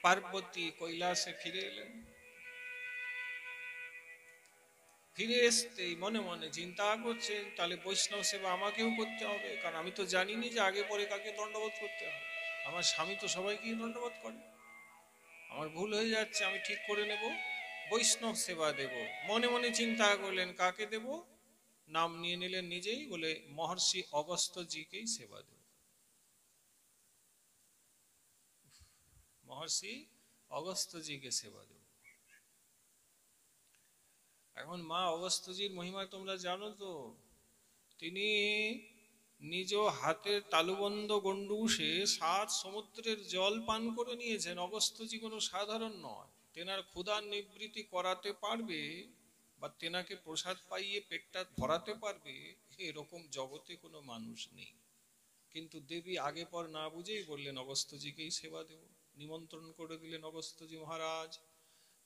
পার্বতী কৈলাসে ফিরে এলেন। ফিরে আসতেই মনে মনে চিন্তা করছেন, তাহলে বৈষ্ণব সেবা আমাকেও করতে হবে, কারণ আমি তো জানিনি যে আগে পরে কাকে দণ্ডবোধ করতে হবে। আমার স্বামী তো সবাইকেই দণ্ডবোধ করে। আমার ভুল হয়ে যাচ্ছে, আমি ঠিক করে নেব, বৈষ্ণব সেবা দেব। মনে মনে চিন্তা করলেন, কাকে দেব? নাম নিয়ে নিলেন নিজেই, বলে মহর্ষি অগস্ত্যজিকেই সেবা দেব। মহর্ষি অগস্ত্যজিকে সেবা দেব। এখন মা অগস্ত্যজির মহিমা তোমরা জানো তো। তিনি নিজ হাতের তালুবন্ধ গণ্ডূষে 7 সমুদ্রের জল পান করে নিয়েছেন। অগস্ত্যজি কোনো সাধারণ নয়। তেনার ক্ষুধা নিবৃত্তি করাতে পারবে বা তেনাকে প্রসাদ পাইয়ে পেটটা ভরাতে পারবে, এরকম জগতে কোনো মানুষ নেই। কিন্তু দেবী আগে পর না বুঝেই বললেন, অগস্ত্যজিকেই সেবা দেব। নিমন্ত্রণ করে দিলেন অগস্ত্যজি মহারাজ।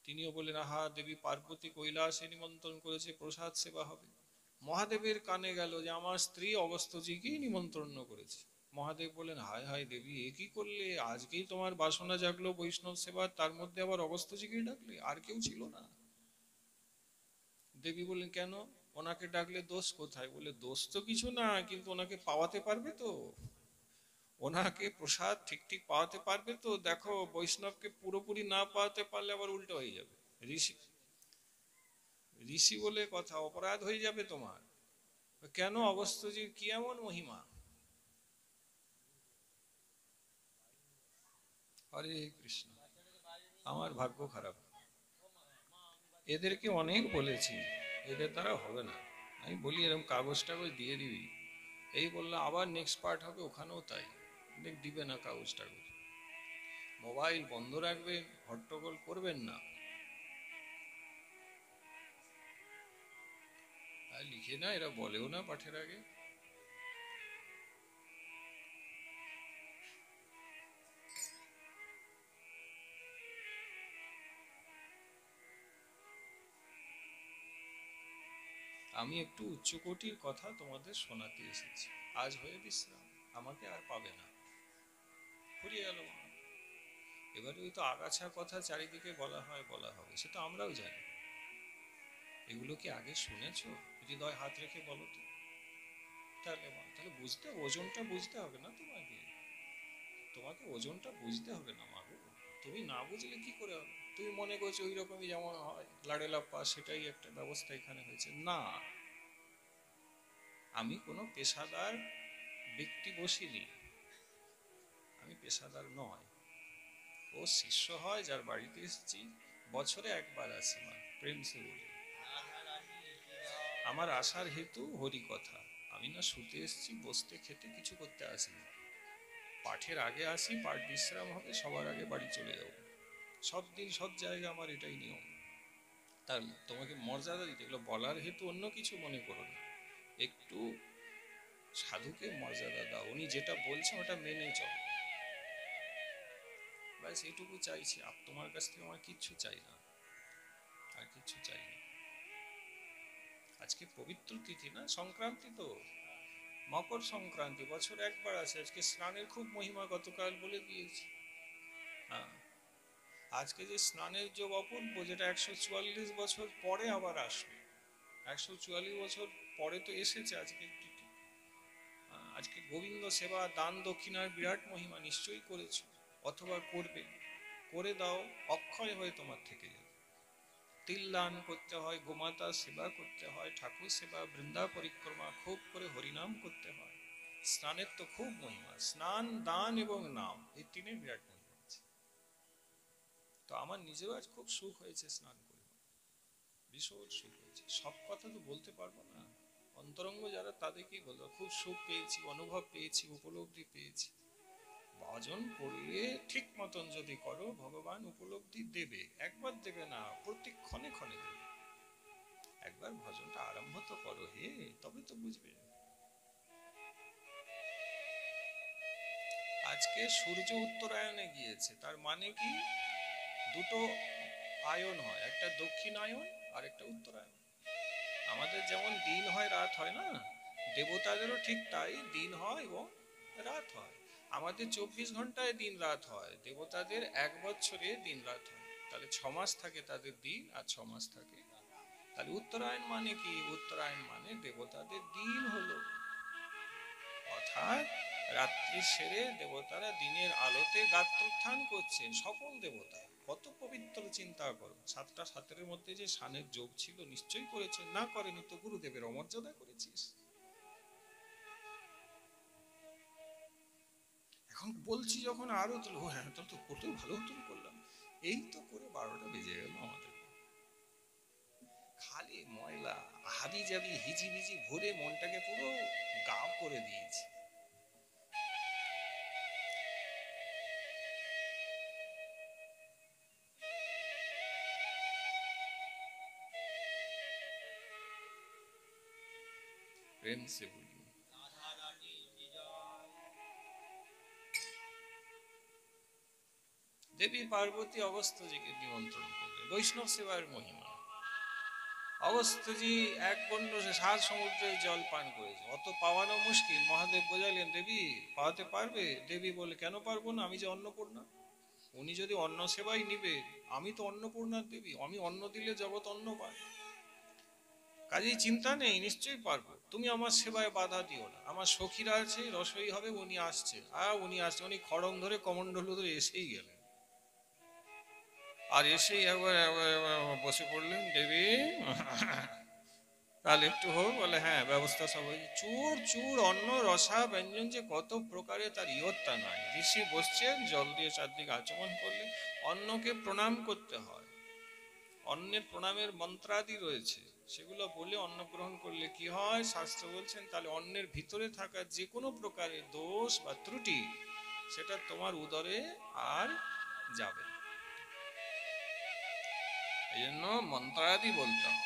তিনিও বললেন, আহা, দেবী পার্বতী কৈলাসে নিমন্ত্রণ করেছে, প্রসাদ সেবা হবে। মহাদেবের কানে গেল যে আমার স্ত্রী অগস্ত্যজিকেই নিমন্ত্রণ করেছে। মহাদেব বলেন, হায় হায় দেবী, এ কি করলে? আজকেই তোমার বাসনা জাগলো বৈষ্ণব সেবা, তার মধ্যে আবার অগস্ত্যজিকেই ডাকলে, আর কেউ ছিল না? দেবী বললেন, কেন? ওনাকে ডাকলে দোষ কোথায়? বলে, দোষ তো কিছু না, কিন্তু ওনাকে পাওয়াতে পারবে তো? ওনাকে প্রসাদ ঠিক ঠিক পাওয়াতে পারবে তো? দেখো, বৈষ্ণবকে পুরোপুরি না পাওয়াতে পারলে আবার উল্টো হয়ে যাবে। ঋষি ঋষি বলে কথা, অপরাধ হয়ে যাবে তোমার। কেন? অগস্ত্যজির কি এমন মহিমা? হরে কৃষ্ণ। আমার ভাগ্য খারাপ, এদেরকে অনেক বলেছি, এদের দ্বারা হবে না। আমি বলি এরকম কাগজ টাগজ দিয়ে দিবি, এই বললাম আবার নেক্সট পার্ট হবে, ওখানেও তাই, দিবে না কাগজ টাগজ। মোবাইল বন্ধ রাখবেন, হট্টগোল করবেন না, আর লিখে না, এরা বলেও না পাঠের আগে। আমি একটু উচ্চকোটির কথা তোমাদের শোনাতে এসেছি। আজ হয়ে বিশ্রাম, আমাকে আর পাবে না, ফুরিয়ে গেল। এবারে ওই তো আগাছা কথা চারিদিকে বলা হয়, বলা হবে, সেটা আমরাও জানি। এগুলো কি আগে শুনেছো? হৃদয় হাত রেখে বলো তো। তাহলে বুঝতে, ওজনটা বুঝতে হবে না তোমাকে, তোমাকে ওজনটা বুঝতে হবে না মা গো। তুমি না বুঝলে কি করে হবে? তুমি মনে করছো ওই রকমই যেমন হয় লাড়েলাপ্পা, সেটাই একটা ব্যবস্থা এখানে হয়েছে না। আমি কোনো পেশাদার ব্যক্তি বসিনি, আমি পেশাদার নয়। ও শিষ্য হয় যার বাড়িতে এসেছি, বছরে একবার আসি মা, প্রেম সে বলি। আমার আসার হেতু হরি কথা। আমি না শুতে এসেছি, বসতে খেতে কিছু করতে আসিনি। পাঠের আগে আসি, পাঠ বিশ্রাম হবে, সবার আগে বাড়ি চলে যাব। সব দিন সব জায়গায় আমার এটাই নিয়ম। তার তোমাকে মর্যাদা দিতে, এগুলো বলার হেতু অন্য কিছু মনে করো না। একটু সাধুকে মর্যাদা দাও, উনি যেটা বলছেন ওটা মেনে চলো, ব্যাস এইটুকু চাইছি। তোমার কাছ থেকে আমার কিচ্ছু চাই না, আর কিচ্ছু চাই না। আজকে পবিত্র তিথি না, সংক্রান্তি তো, মকর সংক্রান্তি, বছর একবার আসে। আজকে স্নানের খুব মহিমা, গতকাল বলে দিয়েছি। হ্যাঁ, আজকে যে স্নানের যোগ অপূর্ব, যেটা 144 বছর পরে আবার আসবে। 144 বছর পরে তো এসেছে আজকে। আজকে গোবিন্দ সেবা, দান দক্ষিণার বিরাট মহিমা, নিশ্চয়ই করেছো অথবা করবে, করে দাও, অক্ষয় হয়ে তোমার থেকে যাবে। তিল দান করতে হয়, গোমাতা সেবা করতে হয়, ঠাকুর সেবা, বৃন্দা পরিক্রমা, খুব করে হরিনাম করতে হয়। স্নানের তো খুব মহিমা, স্নান, দান এবং নাম, এই তিনের বিরাট মহিমা আছে। তো আমার নিজেও আজ খুব সুখ হয়েছে স্নান করে, ভীষণ সুখ হয়েছে। সব কথা তো বলতে পারবো না, অন্তরঙ্গ যারা তাদেরকেই বলবো। খুব সুখ পেয়েছি, অনুভব পেয়েছি, উপলব্ধি পেয়েছি। ভজন করলে ঠিক মতন যদি করো, ভগবান উপলব্ধি দেবে, একবার দেবে না, প্রত্যেক ক্ষণে ক্ষণে দেবে। একবার ভজনটা আরম্ভ তো করো হে, তবে তো বুঝবে। আজকে সূর্য উত্তরায়ণে গিয়েছে, তার মানে কি? দুটো আয়ন হয়, একটা দক্ষিণায়ন আর একটা উত্তরায়ণ। আমাদের যেমন দিন হয় রাত হয় না, দেবতাদেরও ঠিক তাই, দিন হয় এবং রাত হয়। আমাদের 24 ঘন্টায় দিন রাত হয়, দেবতাদের 1 বছরে দিন রাত হয়। তাহলে 6 মাস থাকে তাদের দিন, আর 6 মাস থাকে। তাহলে উত্তরায়ণ মানে কি? উত্তরায়ণ মানে দেবতাদের দিন হলো, অর্থাৎ রাত্রি সেরে দেবতারা দিনের আলোতে গাত্রোত্থান করছেন, সকল দেবতা। কত পবিত্র চিন্তা করো। 7টা 7-এর মধ্যে যে স্নানের যোগ ছিল, নিশ্চয়ই করেছেন, না করেনি তো গুরুদেবের অমর্যাদা করেছিস। এখন বলছি যখন আরো তো, হ্যাঁ তো করতেও ভালো হতো করলাম, এই তো করে 12টা বেজে গেল আমাদের। খালি ময়লা, হাবি জাবি হিজি বিজি ভরে মনটাকে পুরো গাঁ করে দিয়েছে। প্রেম সে বলি, দেবী পার্বতী অগস্ত্যজিকে নিমন্ত্রণ করবে, বৈষ্ণব সেবার মহিমা। অগস্ত্যজি 1 গণ্ড 7 সমুদ্রের জল পান করেছে, অত পাওয়ানো মুশকিল। মহাদেব বোঝালেন, দেবী পাওয়াতে পারবে? দেবী বলে, কেন পারবো না, আমি যে অন্নপূর্ণা। উনি যদি অন্ন সেবাই নিবে, আমি তো অন্নপূর্ণার দেবী, আমি অন্ন দিলে জগৎ অন্ন পায়, কাজেই চিন্তা নেই, নিশ্চয়ই পারবো। তুমি আমার সেবায় বাধা দিও না। আমার সখীরা আছে, রসই হবে, উনি আসছে, উনি আসছে, উনি খড়ম ধরে কমণ্ডলু ধরে এসেই গেলেন। আর এসেই একবার বসে পড়লেন দেবী, তাহলে একটু হোক, বলে হ্যাঁ ব্যবস্থা সব হয়েছে। চুর চুর অন্ন রসা ব্যঞ্জন যে কত প্রকারে তার ইয়ত্তা নাই। ঋষি বসছেন, জল দিয়ে চারদিকে আচমন করলেন। অন্নকে প্রণাম করতে হয়, অন্নের প্রণামের মন্ত্রাদি রয়েছে, সেগুলো বলে অন্ন গ্রহণ করলে কি হয় শাস্ত্র বলছেন, তাহলে অন্নের ভিতরে থাকা যে কোনো প্রকারের দোষ বা ত্রুটি সেটা তোমার উদরে আর যাবে না। এই জন্য মন্ত্রাদি বলতে হয়।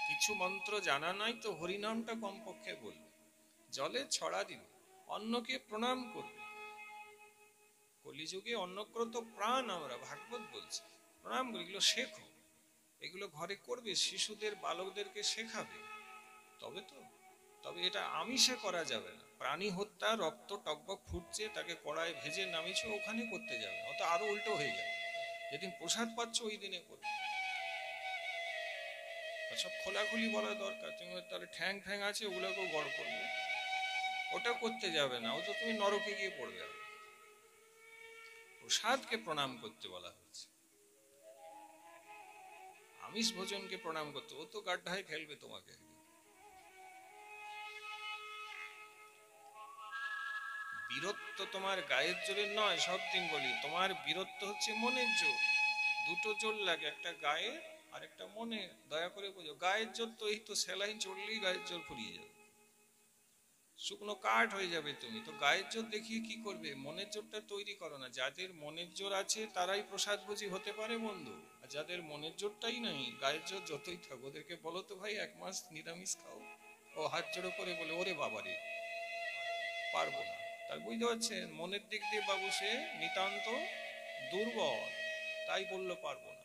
কিছু মন্ত্র জানা নাই তো হরিনামটা কমপক্ষে বলবে, জলে ছড়া দিবে, অন্নকে প্রণাম করবে। কলিযুগে অন্নক্রত প্রাণ, আমরা ভাগবত বলছি, প্রণাম করি, এগুলো শেখো, এগুলো ঘরে করবে, শিশুদের বালকদেরকে শেখাবে, তবে তো। তবে এটা আমিষে করা যাবে না। প্রাণী হত্যা, রক্ত টকবক ফুটছে, তাকে কড়ায় ভেজে নামিয়েছে, ওখানে করতে যাবে, অত আরো উল্টো হয়ে যাবে। যেদিন প্রসাদ পাচ্ছ ওই দিনে করবে। সব খোলাখুলি বলা দরকার, তুমি তাহলে ঠ্যাং ঠ্যাং আছে ওগুলোকেও বড় করবে, ওটা করতে যাবে না, ও তো তুমি নরকে গিয়ে পড়বে। প্রসাদকে প্রণাম করতে বলা হয়েছে, আমিষ ভোজনকে প্রণাম করতে, ও তো গাড্ডায় ফেলবে তোমাকে। বীরত্ব তোমার গায়ের জোরের নয়, সব দিন বলি, তোমার বীরত্ব হচ্ছে মনের জোর। দুটো জোর লাগে, একটা গায়ে আর একটা মনে। দয়া করে বোঝো, গায়ের জোর তো এই তো স্যালাইন চড়লেই গায়ের জোর ফুরিয়ে যাবে, শুকনো কাঠ হয়ে যাবে। তুমি তো গায়ের জোর দেখিয়ে কি করবে? মনের জোরটা তৈরি করো না। যাদের মনের জোর আছে তারাই প্রসাদভোজী হতে পারে বন্ধু, আর যাদের মনের জোরটাই নাই, গায়ের জোর যতই থাকো, ওদেরকে বলো তো ভাই 1 মাস নিরামিষ খাও, ও হাত জোড়ো করে বলে ওরে বাবারে পারবো না। তার বুঝতে পারছেন মনের দিক দিয়ে বাবু সে নিতান্ত দুর্বল, তাই বললো পারবো না।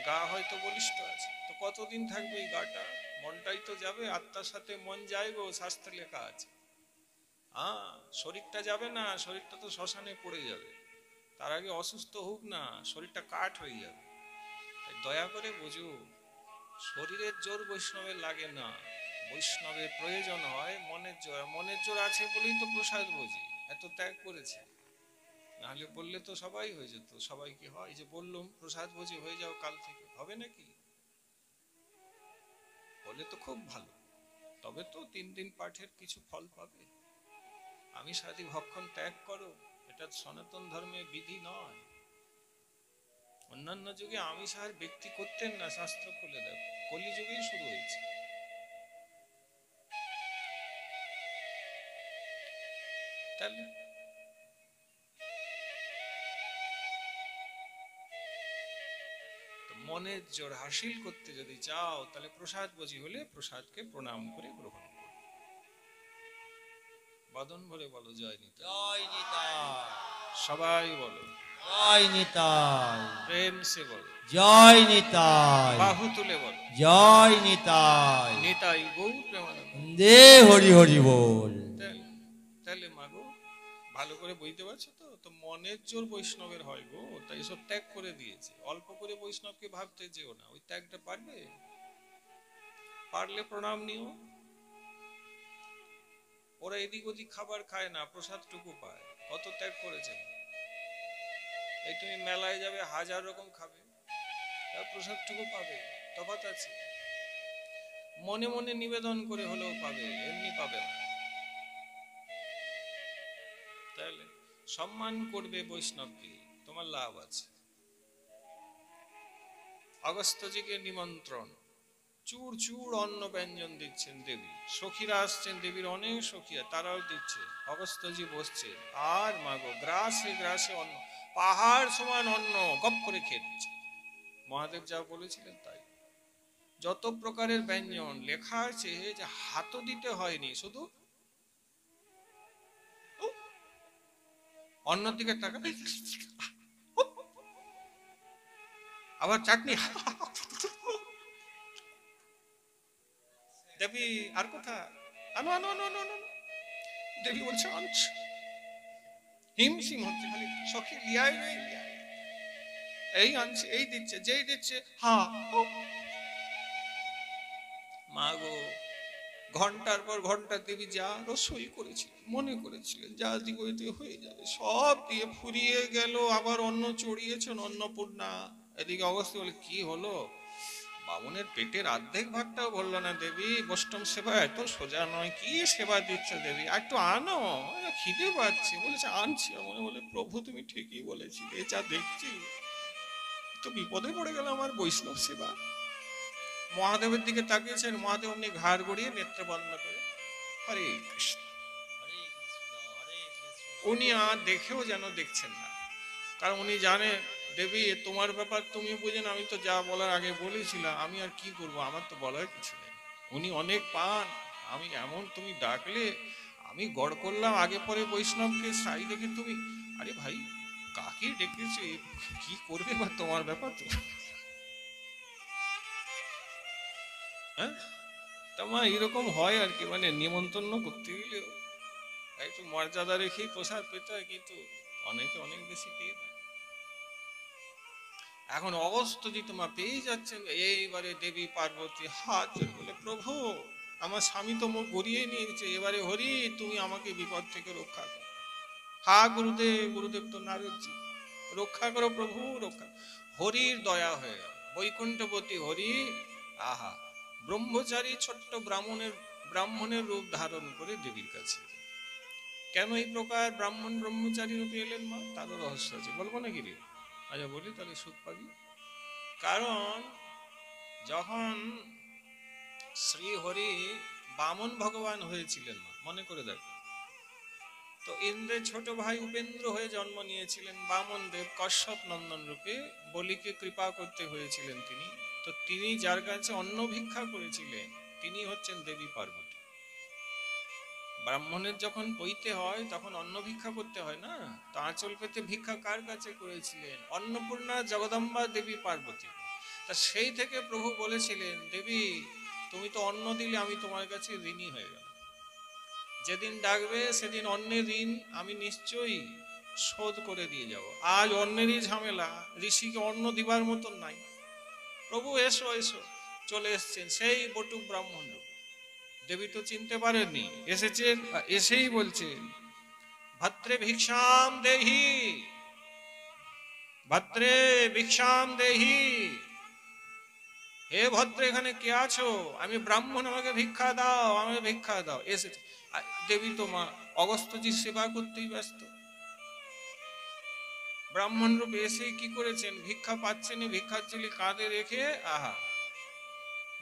গা হয়তো বলিষ্ঠ আছে, তো কতদিন থাকবে এই গাটা? মনটাই তো যাবে, আত্মার সাথে মন যায় গো, শাস্ত্রে লেখা আছে। হ্যাঁ, শরীরটা যাবে না, শরীরটা তো শ্মশানে পড়ে যাবে, তার আগে অসুস্থ হোক না, শরীরটা কাঠ হয়ে যাবে। তাই দয়া করে বুঝু, শরীরের জোর বৈষ্ণবের লাগে না, বৈষ্ণবের প্রয়োজন হয় মনের জোর। মনের জোর আছে বলেই তো প্রসাদ বুঝি এত ত্যাগ করেছে, নাহলে বললে তো সবাই হয়ে যেত। সবাই কি হয় যে বললুম প্রসাদ বুঝি হয়ে যাও কাল থেকে, হবে নাকি? বলে তো খুব ভালো, তবে তো 3 দিন পাঠের কিছু ফল পাবে। আমি সারাদি ভক্ষণ ত্যাগ করো, এটা সনাতন ধর্মে বিধি নয়। অন্যান্য যুগে আমিষ আর ব্যক্তি করতেন না, শাস্ত্র খুলে দেখো, কলিযুগেই শুরু হয়েছে। তাহলে মনের জোর হাসিল করতে যদি চাও, তাহলে প্রসাদ বুঝি হলে প্রসাদকে প্রণাম করে গ্রহণ করো। বাদন ভরে বলো জয় নিতাই। জয় নিতাই। সবাই বলো জয় নিতাই। প্রেম সে বলো জয় নিতাই। বাহু তুলে বলো জয় নিতাই। নিতাই গৌর প্রেমানন্দ। দে হরি হরি বল। তাহলে মাগো ভালো করে বুঝতে পারছো তো? তো মনের জোর বৈষ্ণবের হয় গো, তাই সব ত্যাগ করে দিয়েছে। অল্প করে বৈষ্ণবকে ভাবতে যেও না, ওই ত্যাগটা পারবে? পারলে প্রণাম নিও। ওরা এদিক ওদিক খাবার খায় না, প্রসাদটুকু পায়, কত ত্যাগ করেছে। এই তুমি মেলায় যাবে, 1000 রকম খাবে, তার প্রসাদটুকু পাবে, তফাৎ আছে। মনে মনে নিবেদন করে হলেও পাবে, এমনি পাবে না। তাহলে সম্মান করবে বৈষ্ণবকে, তোমার লাভ আছে। অগস্ত্যজিকে নিমন্ত্রণ, চুর চুর অন্ন ব্যঞ্জন দিচ্ছেন দেবী, সখীরা আসছেন, দেবীর অনেক সখীরা, তারাও দিচ্ছে। অগস্ত্যজি বসছে, আর মাগো গ্রাসে গ্রাসে অন্ন, পাহাড় সমান অন্ন গপ করে খেয়ে দিচ্ছে। মহাদেব যা বলেছিলেন তাই। যত প্রকারের ব্যঞ্জন লেখা আছে যে হাতও দিতে হয়নি, শুধু অন্যের দিকে টাকা, আবার চাটনি, দেবী আর কোথা, আনো আনো আনো আনো আনো। দেবী বলছে আনছি, হিমশিম হচ্ছে, খালি সখী লিয়াই রে লিয়াই, এই আনছে, এই দিচ্ছে, যেই দিচ্ছে হা। মা গো ঘন্টার পর ঘন্টা দেবী যা রসই করেছিলেন, মনে করেছিলেন যা দিকে এতে হয়ে যাবে, সব দিয়ে ফুরিয়ে গেল। আবার অন্ন চড়িয়েছেন অন্নপূর্ণা। এদিকে অগস্ত্য বলে, কি হলো? বামুনের পেটের অর্ধেক ভাগটাও বললো না দেবী। বৈষ্ণব সেবা এত সোজা নয়, কি সেবা দিচ্ছে দেবী, আর একটু আনো, খিদে পাচ্ছে। বলেছে আনছি। মনে বলে, প্রভু তুমি ঠিকই বলেছিলে, যা দেখছি তো বিপদে পড়ে গেল আমার বৈষ্ণব সেবা। মহাদেবের দিকে তাকিয়েছেন, মহাদেব অমনি ঘাড় গড়িয়ে নেত্র বন্ধ করে হরে কৃষ্ণ। উনি আর দেখেও যেন দেখছেন না, কারণ উনি জানে দেবী তোমার ব্যাপার তুমি বুঝেন, আমি তো যা বলার আগে বলেছিলাম, আমি আর কি করব, আমার তো বলার কিছু নেই। উনি অনেক পান, আমি এমন তুমি ডাকলে আমি গড় করলাম আগে পরে বৈষ্ণবকে সাই দেখে তুমি, আরে ভাই কাকে ডেকেছে, কি করবে বা তোমার ব্যাপার তো। হ্যাঁ, তোমার এরকম হয় আর কি, মানে নিমন্ত্রণ করতে গেলেও একটু মর্যাদা রেখেই প্রসাদ পেতে হয়, কিন্তু অনেকে অনেক বেশি দিয়ে দেয়। এখন অগস্ত্যজি তোমা পেয়ে যাচ্ছেন। এইবারে দেবী পার্বতী হাত জোড় বলে, প্রভু আমার স্বামী তো মুখ গড়িয়ে নিয়েছে, এবারে হরি তুমি আমাকে বিপদ থেকে রক্ষা করো। হা গুরুদেব, গুরুদেব তো নারদজি, রক্ষা করো প্রভু রক্ষা। হরির দয়া হয়ে গেল, বৈকুণ্ঠপতি হরি। আহা, ব্রহ্মচারী ছোট্ট ব্রাহ্মণের রূপ ধারণ করে দেবীর কাছে। কেন এই প্রকার ব্রহ্মচারী রূপে এলেন মা, তারও রহস্য আছে, বলবো নাকি রে? আচ্ছা বলি, তাহলে সুখ পাবি। কারণ যখন শ্রী হরি বামন ভগবান হয়েছিলেন, মা মনে করে দেখো তো, ইন্দ্রের ছোট ভাই উপেন্দ্র হয়ে জন্ম নিয়েছিলেন বামন দেব কশ্যপ নন্দন রূপে, বলিকে কৃপা করতে হয়েছিলেন তিনি। তো তিনি যার কাছে অন্ন ভিক্ষা করেছিলেন তিনি হচ্ছেন দেবী পার্বতী। ব্রাহ্মণের যখন পৈতে হয় তখন অন্ন ভিক্ষা করতে হয় না, তো আঁচল পেতে ভিক্ষা কার কাছে করেছিলেন? অন্নপূর্ণা জগদম্বা দেবী পার্বতী। তা সেই থেকে প্রভু বলেছিলেন, দেবী তুমি তো অন্ন দিলে আমি তোমার কাছে ঋণী হয়ে গেল, যেদিন ডাকবে সেদিন অন্নের ঋণ আমি নিশ্চয়ই শোধ করে দিয়ে যাব। আজ অন্নেরই ঝামেলা, ঋষিকে অন্ন দিবার মতন নাই। প্রভু এসো এসো, চলে এসছেন সেই বটুক ব্রাহ্মণ। দেবী তো চিনতে পারেননি, এসেছেন, এসেই বলছেন, ভদ্রে ভিক্ষাম দেহি, ভদ্রে ভিক্ষাম দেহি। হে ভদ্র, এখানে কে আছো? আমি ব্রাহ্মণ, আমাকে ভিক্ষা দাও, আমাকে ভিক্ষা দাও। এসেছে। দেবী তো মা অগস্ত্যজির সেবা করতেই ব্যস্ত। ব্রাহ্মণ রূপে এসে কি করেছেন? ভিক্ষা পাচ্ছেন, ভিক্ষার ঝুলি কাঁধে রেখে আহা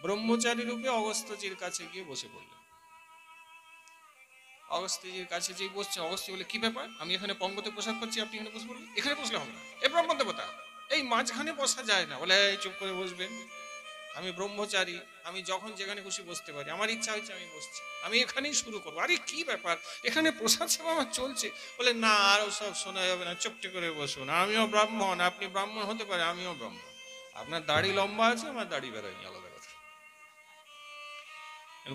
ব্রহ্মচারী রূপে অগস্ত্যজির কাছে গিয়ে বসে পড়লেন। অগস্ত্যজির কাছে যেই বসছে, অগস্ত্য বলে, কি ব্যাপার? আমি এখানে পঙ্গতে প্রসাদ পাচ্ছি, আপনি এখানে বসে পড়লেন? এখানে বসলে হবে না, এ ব্রাহ্মণ দেবতা, এই মাঝখানে বসা যায় না। বলে, এই চুপ করে বসবেন, আমি ব্রহ্মচারী, আমি যখন যেখানে খুশি বসতে পারি, আমার ইচ্ছা হচ্ছে আমি বসছি, আমি এখানেই শুরু করবো। আরে কি ব্যাপার, এখানে প্রসাদ সেবা আমার চলছে। বলে, না আর সব শোনা যাবে না, চুপটি করে বসুন, আমিও ব্রাহ্মণ, আপনি ব্রাহ্মণ হতে পারে, আমিও ব্রাহ্মণ। আপনার দাড়ি লম্বা আছে, আমার দাড়ি বেরোয়নি, আলাদা কথা,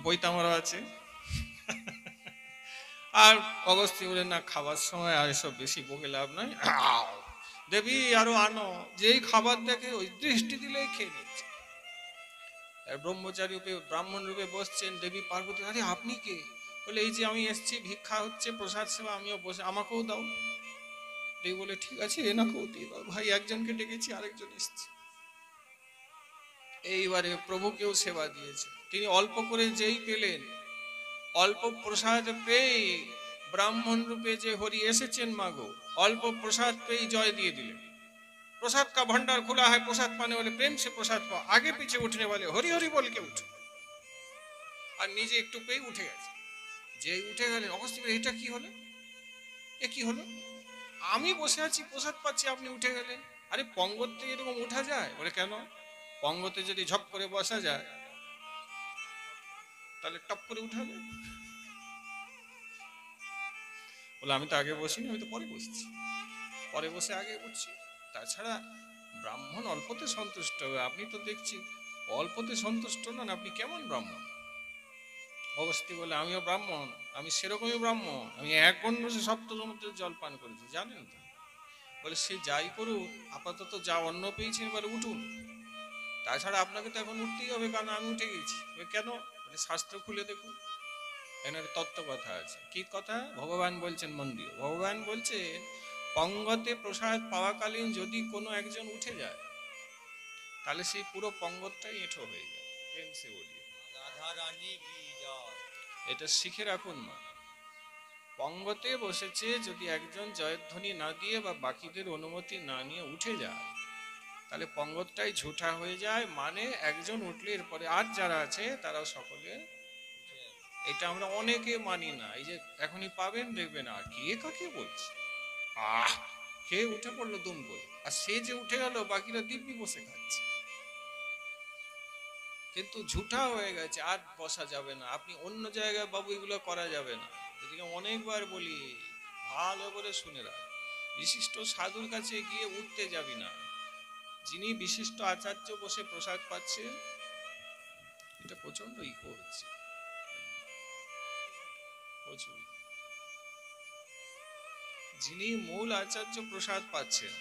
পৈতামরা আছে। আর অগস্ত্যি বলে, না খাবার সময় আর এসব বেশি বকে লাভ নাই। দেবী আরো আনো, যেই খাবার দেখে ওই দৃষ্টি দিলেই খেয়ে নিচ্ছে। ব্রহ্মচারী রূপে ব্রাহ্মণ রূপে বসছেন দেবী পার্বতী। আরে আপনি কে? বলে, এই যে আমি এসছি, ভিক্ষা হচ্ছে, প্রসাদ সেবা, আমিও বসে, আমাকেও দাও। দেবী বলে, ঠিক আছে এনাকেও দিয়ে দাও। ভাই একজনকে ডেকেছি, আরেকজন এসছে। এইবারে প্রভুকেও সেবা দিয়েছে। তিনি অল্প করে যেই পেলেন, অল্প প্রসাদ পেয়ে ব্রাহ্মণ রূপে যে হরি এসেছেন মাগো, অল্প প্রসাদ পেয়ে জয় দিয়ে দিলেন। प्रसाद का भंडार खुला है, प्रसाद पाने वाले प्रेम से प्रसाद पाओ, आगे पीछे उठने वाले हरि हरि बोल के उठो। আর নিজে একটু পেয়ে উঠে গেছে। যে উঠে গেলেন, অগস্ত্য বলে, এটা কি হলো, এ কি হলো? আমি বসে আছি, প্রসাদ পাচ্ছি, আপনি উঠে গেলেন। আরে পঙ্গতে এরকম উঠা যায়? বলে, কেন? পঙ্গতে যদি ঝপ করে বসা যায় তাহলে টপ করে উঠা যায়। বলে, আমি তো আগে বসিনি, আমি তো পরে বসছি, পরে বসে আগে উঠছি। তাছাড়া ব্রাহ্মণ অল্পতে সন্তুষ্ট হবে, আপনি তো দেখছি অল্পতে সন্তুষ্ট নন, আপনি কেমন ব্রাহ্মণ? অগস্ত্যি বলে, আমিও ব্রাহ্মণ, আমি সেরকমই ব্রাহ্মণ, আমি এক গণ্ড সপ্ত সমুদ্রের জল পান করেছি, জানেন তো। বলে, সে যাই করুন, আপাতত যা অন্ন পেয়েছেন এবার উঠুন। তাছাড়া আপনাকে তো এখন উঠতেই হবে, কারণ আমি উঠে গেছি। কেন? শাস্ত্র খুলে দেখুন, এনার তত্ত্ব কথা আছে। কি কথা ভগবান বলছেন? মন দিয়ে ভগবান বলছেন, পঙ্গতে প্রসাদ পাওয়াকালীন যদি কোনো একজন উঠে যায়, তাহলে সেই পুরো পঙ্গতটাই এঁঠো হয়ে যায়। প্রেম সে বলিয়ে রাধা রানী কি জয়। এটা শিখে রাখুন মা। পঙ্গতে বসেছে, যদি একজন জয়ধ্বনি না দিয়ে বা বাকিদের অনুমতি না নিয়ে উঠে যায়, তাহলে পঙ্গতটাই ঝুঠা হয়ে যায়। মানে একজন উঠলে এরপরে আর যারা আছে তারাও সকলে। এটা আমরা অনেকে মানি না। এই যে এখনই পাবেন, দেখবেন আর কে কাকে বলছে, আহ কে উঠে পড়লো দুম করে, আর সে যে উঠে গেল বাকিরা দিব্যি বসে খাচ্ছে। কিন্তু ঝুঠা হয়ে গেছে, আর বসা যাবে না। আপনি অন্য জায়গায় বাবু এগুলো করা যাবে না। এদিকে অনেকবার বলি, ভালো করে শুনে রাখ, বিশিষ্ট সাধুর কাছে গিয়ে উঠতে যাবি না। যিনি বিশিষ্ট আচার্য বসে প্রসাদ পাচ্ছে, এটা প্রচন্ড ইকো হচ্ছে, প্রচুর। যিনি মূল আচার্য প্রসাদ পাচ্ছেন,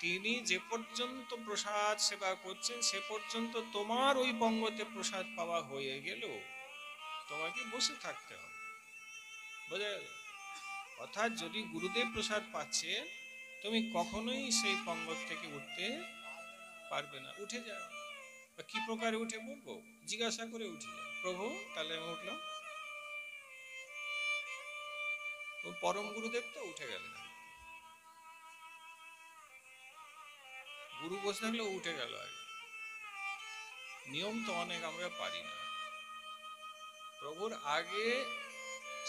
তিনি যে পর্যন্ত প্রসাদ সেবা করছেন, সে পর্যন্ত তোমার ওই পঙ্গতে প্রসাদ পাওয়া হয়ে গেল, তোমাকে বসে থাকতে হবে। বোঝা গেল? অর্থাৎ যদি গুরুদেব প্রসাদ পাচ্ছে, তুমি কখনোই সেই পঙ্গত থেকে উঠতে পারবে না। উঠে যাও। কি প্রকারে উঠে বলবো? জিজ্ঞাসা করে উঠে যাও, প্রভু তাহলে আমি উঠলাম। পরম গুরুদেব তো উঠে গেলেন, গুরু বসে থাকলে উঠে গেল। আগে নিয়ম তো অনেক আমরা পারি না। প্রভুর আগে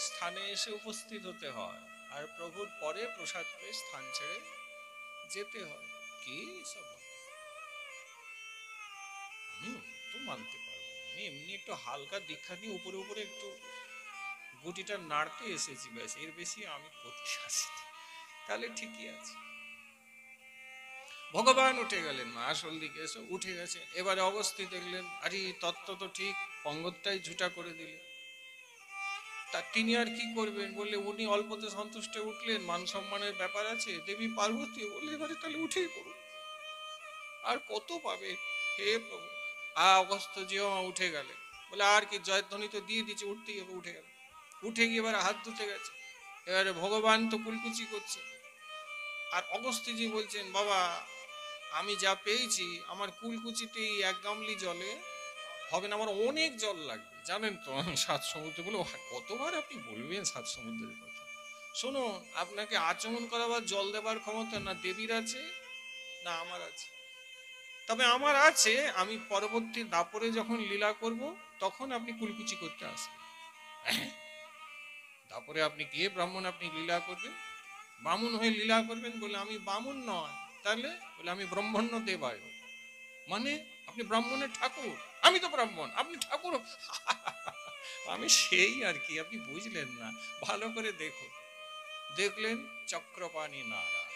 স্থানে এসে উপস্থিত হতে হয়, আর প্রভুর পরে প্রসাদ পেয়ে স্থান ছেড়ে যেতে হয়। কি সব আমি তো মানতে পারবো না। আমি এমনি একটু হালকা দীক্ষা নিয়ে উপরে উপরে একটু গুটিটা নাড়তে এসেছি, ব্যাস, এর বেশি আমি করতে আসিনি। তাহলে ঠিকই আছে। ভগবান উঠে গেলেন, মা আসল দিকে এসে উঠে গেছে। এবারে অবস্থি দেখলেন, আরে তত্ত্ব তো ঠিক, পঙ্গতটাই ঝুটা করে দিলেন। তা তিনি আর কি করবেন? বললে উনি অল্পতে সন্তুষ্ট উঠলেন, মান সম্মানের ব্যাপার আছে। দেবী পার্বতী বললে, এবারে তাহলে উঠেই পড়ুন, আর কত পাবে হে প্রভু। অগস্ত্য জিও উঠে গেলে, বলে আর কি, জয়ধ্বনি তো দিয়ে দিচ্ছে, উঠতেই হবে। উঠে গেল, উঠে গিয়ে এবারে হাত ধুতে গেছে। এবারে ভগবান তো কুলকুচি করছে, আর অগস্ত্যজি বলছেন, বাবা আমি যা পেয়েছি, আমার কুলকুচিতেই এক গামলি জলে হবে না, আমার অনেক জল লাগবে। জানেন তো সাত সমুদ্র বলে, কতবার আপনি বলবেন সাত সমুদ্রের কথা। শুনুন, আপনাকে আচমন করাবার জল দেবার ক্ষমতা না দেবীর আছে না আমার আছে। তবে আমার আছে, আমি পরবর্তী দাপরে যখন লীলা করব, তখন আপনি কুলকুচি করতে আসবেন। দাপরে আপনি গিয়ে ব্রাহ্মণ, আপনি লীলা করবেন, বামুন হয়ে লীলা করবেন। বলে আমি বামুন নয়, তাহলে বলে আমি ব্রহ্মণ্য দেবায়। মানে আপনি ব্রাহ্মণের ঠাকুর, আমি তো ব্রাহ্মণ, আপনি ঠাকুর। আমি সেই আর কি, আপনি বুঝলেন না। ভালো করে দেখুন। দেখলেন চক্রপাণী নারায়ণ,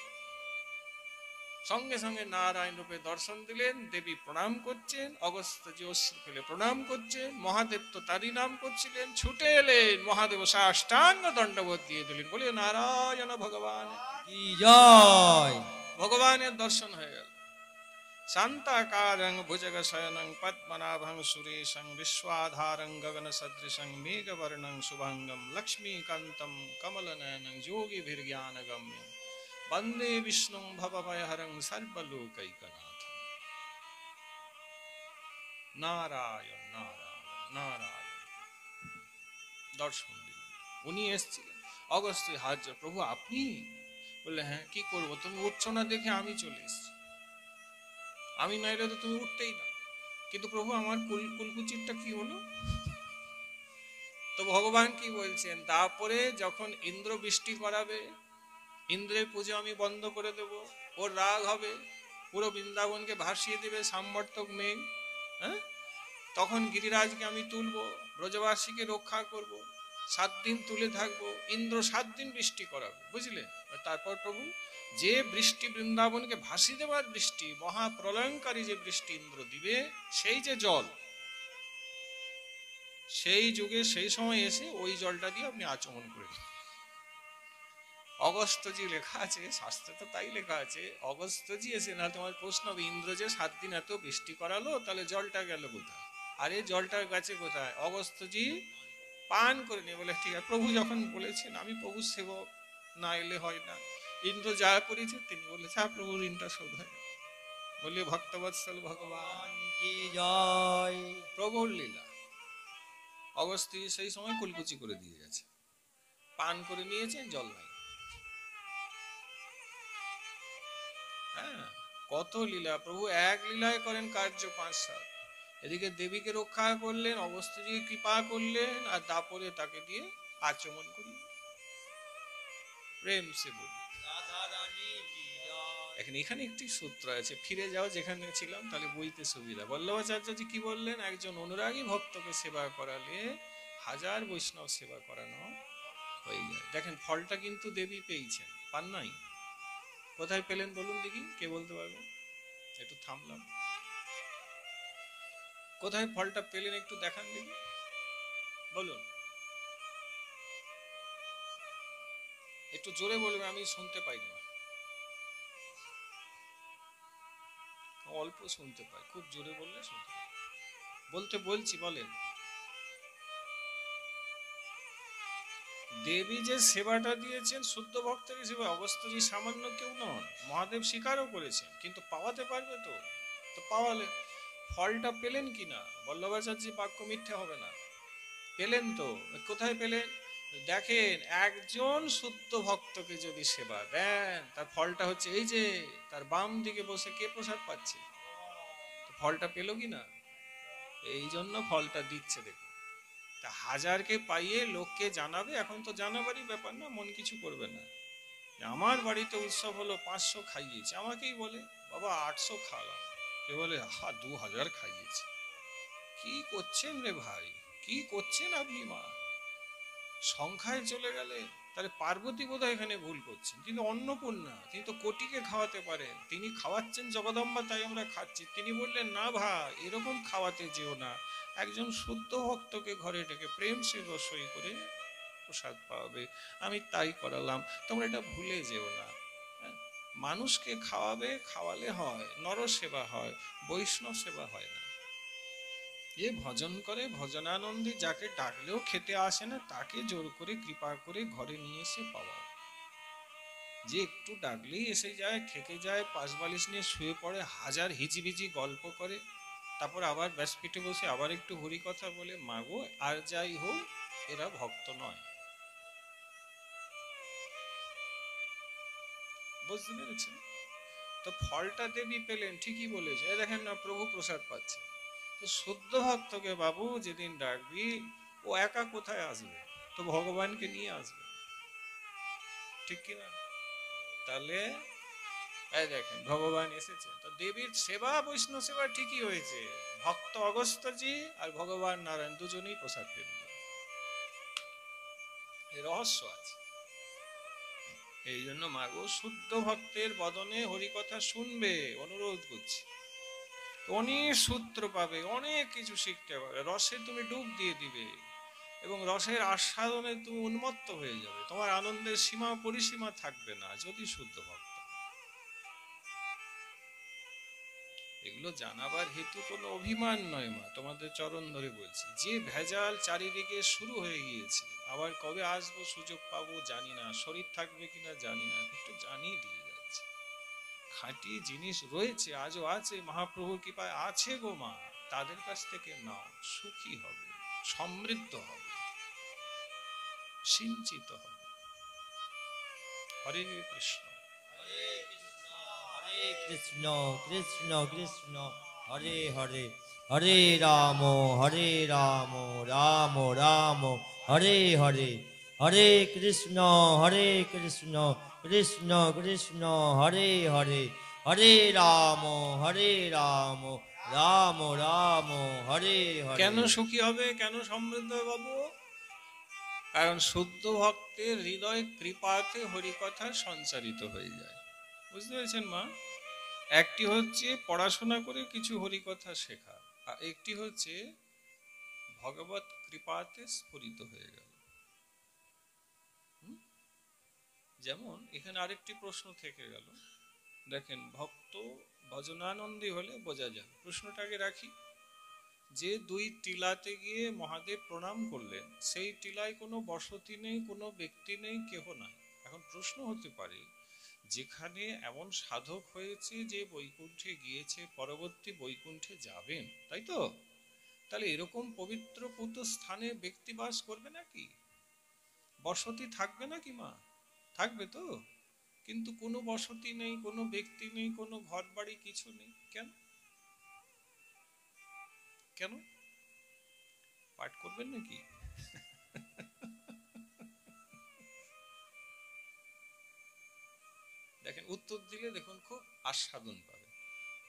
সঙ্গে সঙ্গে নারায়ণ রূপে দর্শন দিলেন। দেবী প্রণাম করছেন, অগস্ত্যজি অশ্রু ফেলে প্রণাম করছেন। মহাদেব তো তারই নাম করছিলেন, ছুটে এলেন, মহাদেব সাষ্টাঙ্গ দণ্ডবোধ দিয়ে দিলেন। বলে নারায়ণ ভগবান কি জয়। ভগবানের দর্শন হয়ে গেল। শান্তাকারং ভুজগ শয়নং পদ্মনাভং সুরেশং বিশ্বাধারং গগন সদৃশং মেঘবর্ণং শুভাঙ্গম লক্ষ্মীকান্তম কমলনয়নং যোগীভির্জ্ঞানগম্যং বন্দে বিষ্ণুং ভবভয়হরং সর্বলোকৈকনাথ। নারায়ণ নারায়ণ নারায়ণ দর্শন দিলেন। উনি এসেছিলেন। অগস্ত্যের হাজার, প্রভু আপনি? বললে হ্যাঁ, কি করবো, তুমি উঠছো না দেখে আমি চলে এসেছি। আমি না এলে তো তুমি উঠতেই না। কিন্তু প্রভু আমার কুলকুচিরটা কি হলো? তো ভগবান কি বলছেন, তারপরে যখন ইন্দ্র বৃষ্টি করাবে, ইন্দ্রের পুজো আমি বন্ধ করে দেব, ওর রাগ হবে, পুরো বৃন্দাবনকে ভাসিয়ে দেবে সাম্বর্তক মেঘ। হ্যাঁ, তখন গিরিরাজকে আমি তুলবো, ব্রজবাসীকে রক্ষা করব, 7 দিন তুলে থাকবো, ইন্দ্র 7 দিন বৃষ্টি করাবে। বুঝলেন? তারপর প্রভু যে বৃষ্টি বৃন্দাবনকে ভাসিয়ে দেওয়ার বৃষ্টি, মহাপ্রলয়ঙ্কারী যে বৃষ্টি ইন্দ্র দিবে, সেই যে জল, সেই যুগে সেই সময় এসে ওই জলটা দিয়ে আপনি আচমন করে দিন। অগস্ত্যজি লেখা আছে, শাস্ত্রে তো তাই লেখা আছে। অগস্ত্যজি এসে না, তোমার প্রশ্ন হবে ইন্দ্র যে 7 দিন এত বৃষ্টি করালো, তাহলে জলটা গেল কোথায়? আরে জলটার কাছে কোথায়? অগস্ত্যজি পান করে নিয়ে বলে ঠিক আছে, প্রভু যখন বলেছেন আমি প্রভুর সেবক, না এলে হয় না। ইন্দ্র যা করেছে তিনি বলেছে প্রভুর ঋণটা শোধ হয়। বলি ভক্তবৎসল ভগবান কি জয়। প্রভুর লীলা। অগস্ত্যি সেই সময় কুলকুচি করে দিয়ে গেছে, পান করে নিয়েছেন, জল নাই। হ্যাঁ, কত লীলা প্রভু এক লীলায় করেন কার্য 5-7। এদিকে দেবীকে রক্ষা করলেন, অগস্ত্যজিকে কৃপা করলেন, আর দাপরে তাকে দিয়ে আচমন করলেন। প্রেম সে বলি। রাধা রানী কি জয়। এখানে একটি সূত্র আছে, ফিরে যাও যেখানে ছিলাম, তাহলে বইতে সুবিধা। বল্লভাচার্যজি কি বললেন? একজন অনুরাগী ভক্তকে সেবা করালে 1000 বৈষ্ণব সেবা করানো হয়ে যায়। দেখেন ফলটা কিন্তু দেবী পেয়েছেন, পান নাই। কোথায় পেলেন বলুন দেখি, কে বলতে পারবে? একটু থামলাম, কোথায় ফলটা পেলেন একটু দেখান দেখি, বলুন। একটু জোরে বলবে, আমি শুনতে পাই না, অল্প শুনতে পাই, খুব জোরে বললে শুনতে পাই। বলতে বলছি, বলেন। দেবী যে সেবাটা দিয়েছেন শুদ্ধ ভক্তের সেবা। অগস্ত্যজি সামান্য কেউ নন, মহাদেব স্বীকারও করেছেন, কিন্তু পাওয়াতে পারবে তো? তো পাওয়ালে ফলটা পেলেন কিনা? বল্লভাচার্য বাক্য মিথ্যে হবে না, পেলেন তো। কোথায় পেলেন? দেখেন, একজন শুদ্ধ ভক্তকে যদি সেবা দেন, তার ফলটা হচ্ছে এই যে তার বাম দিকে বসে কে প্রসাদ পাচ্ছে, ফলটা পেল কিনা? এই জন্য ফলটা দিচ্ছে। দেখুন, তা 1000কে পাইয়ে লোককে জানাবে, এখন তো জানাবারই ব্যাপার না, মন কিছু করবে না। আমার বাড়িতে উৎসব হলো, 500 খাইয়েছে, আমাকেই বলে বাবা 800 খাওয়ালাম। কে বলে 2000 খাইয়েছে। কি করছেন রে ভাই, কি করছেন আপনি মা? সংখ্যায় চলে গেলে তাহলে পার্বতী বোধহয় এখানে ভুল করছেন, কিন্তু অন্নপূর্ণা তিনি তো কোটিকে খাওয়াতে পারেন, তিনি খাওয়াচ্ছেন জগদম্বা, তাই আমরা খাচ্ছি। তিনি বললেন না ভাই, এরকম খাওয়াতে যেও না, একজন শুদ্ধ ভক্তকে ঘরে ডেকে প্রেম সে রসই করে প্রসাদ পাওয়াবে। আমি তাই করালাম, তোমরা এটা ভুলে যেও না। হ্যাঁ, মানুষকে খাওয়াবে, খাওয়ালে হয়, নর সেবা হয়, বৈষ্ণব সেবা হয় না। যে ভজন করে ভজনানন্দী, যাকে ডাকলেও খেতে আসে না, তাকে জোর করে কৃপা করে ঘরে নিয়ে এসে পাওয়া। যে একটু ডাকলেই এসে যায়, থেকে যায়, পাশ বালিশ নিয়ে শুয়ে পড়ে, 1000 হিজিবিজি গল্প করে, তারপর আবার ব্যাসপিঠে বসে আবার একটু হরি কথা বলে, মাগো আর যাই হোক এরা ভক্ত নয়। বুঝতে পেরেছেন? তো ফলটা দেবী পেলেন, ঠিকই বলেছে। দেখেন না, প্রভু প্রসাদ পাচ্ছে। তো শুদ্ধ ভক্তকে বাবু যেদিন ডাকবি, ও একা কোথায় আসবে? তো ভগবানকে নিয়ে আসবে, ঠিক কিনা? তাহলে এই দেখেন ভগবান এসেছে, তো দেবীর সেবা, বৈষ্ণব সেবা ঠিকই হয়েছে। ভক্ত অগস্ত্যজি আর ভগবান নারায়ণ দুজনেই প্রসাদ পেলেন। এই রহস্য আছে। এই জন্য মাগো শুদ্ধ ভক্তের বদনে হরিকথা শুনবে, অনুরোধ করছি। অনেক সূত্র পাবে, অনেক কিছু শিখতে পাবে, রসে তুমি ডুব দিয়ে দিবে, এবং রসের আস্বাদনে তুমি উন্মত্ত হয়ে যাবে, তোমার আনন্দের সীমা পরিসীমা থাকবে না যদি শুদ্ধ ভক্ত। এগুলো জানাবার হেতু কোনো অভিমান নয় মা, তোমাদের চরণ ধরে বলছি। যে ভেজাল চারিদিকে শুরু হয়ে গিয়েছে, আবার কবে আসবো সুযোগ পাবো জানি না, শরীর থাকবে কিনা জানি না, একটু জানিয়ে দিয়ে যাচ্ছে। খাঁটি জিনিস রয়েছে, আজও আছে, মহাপ্রভুর কৃপায় আছে গো মা, তাদের কাছ থেকে নাও, সুখী হবে, সমৃদ্ধ হবে, সিঞ্চিত হবে। হরে কৃষ্ণ। হরে কৃষ্ণ কৃষ্ণ কৃষ্ণ হরে হরে, হরে রাম রাম রাম হরে হরে, হরে কৃষ্ণ কৃষ্ণ কৃষ্ণ হরে হরে, হরে রাম রাম রাম হরে হরে। কেন সুখী হবে, কেন সমৃদ্ধ হবে বাবু? কারণ শুদ্ধ ভক্তের হৃদয় কৃপাতে হরিকথা সঞ্চারিত হয়ে যায়। বুঝতে পেরেছেন মা? একটি হচ্ছে পড়াশোনা করে কিছু হরিকথা শেখা, আর একটি হচ্ছে ভগবত কৃপাতে স্ফুরিত হয়ে গেল। যেমন এখানে আরেকটি প্রশ্ন থেকে গেল, দেখেন ভক্ত ভজনানন্দী হলে বোঝা যায়। প্রশ্নটাকে রাখি, যে দুই টিলাতে গিয়ে মহাদেব প্রণাম করলেন, সেই টিলায় কোনো বসতি নেই, কোনো ব্যক্তি নেই, কেহ নাই। এখন প্রশ্ন হতে পারে, যেখানে এমন সাধক হয়েছে যে বৈকুণ্ঠে গিয়েছে, পরবর্তী বৈকুণ্ঠে যাবেন, তাই তো? তাহলে এরকম পবিত্র পূত স্থানে ব্যক্তি বাস করবে নাকি? বসতি থাকবে নাকি মা? থাকবে তো? কিন্তু কোনো বসতি নেই, কোনো ব্যক্তি নেই, কোনো ঘর বাড়ি কিছু নেই। কেন? কেন? পাঠ করবেন নাকি? দেখেন উত্তর দিলে দেখুন খুব আস্বাদন পাবে।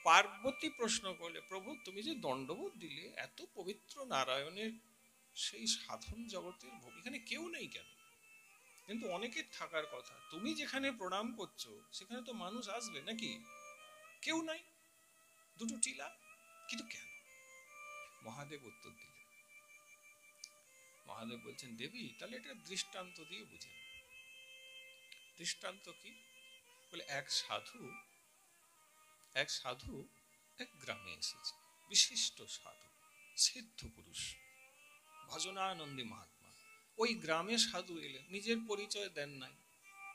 পার্বতী প্রশ্ন করলে, প্রভু তুমি যে দণ্ডবোধ দিলে, এত পবিত্র নারায়ণের সেই সাধন জগতের এখানে কেউ নেই কেন? কিন্তু অনেকের থাকার কথা, তুমি যেখানে প্রণাম করছো সেখানে তো মানুষ আসবে নাকি? কেউ নাই, দুটো টিলা, কিন্তু কেন? মহাদেব উত্তর দিলেন। মহাদেব বলছেন, দেবী তাহলে এটা দৃষ্টান্ত দিয়ে বুঝেন। দৃষ্টান্ত কি? বলে এক সাধু এক গ্রামে এসেছে, বিশিষ্ট সাধু, সিদ্ধ পুরুষ, ভজনানন্দী মহাত্মা। ওই গ্রামে সাধু এলেন, নিজের পরিচয় দেন নাই।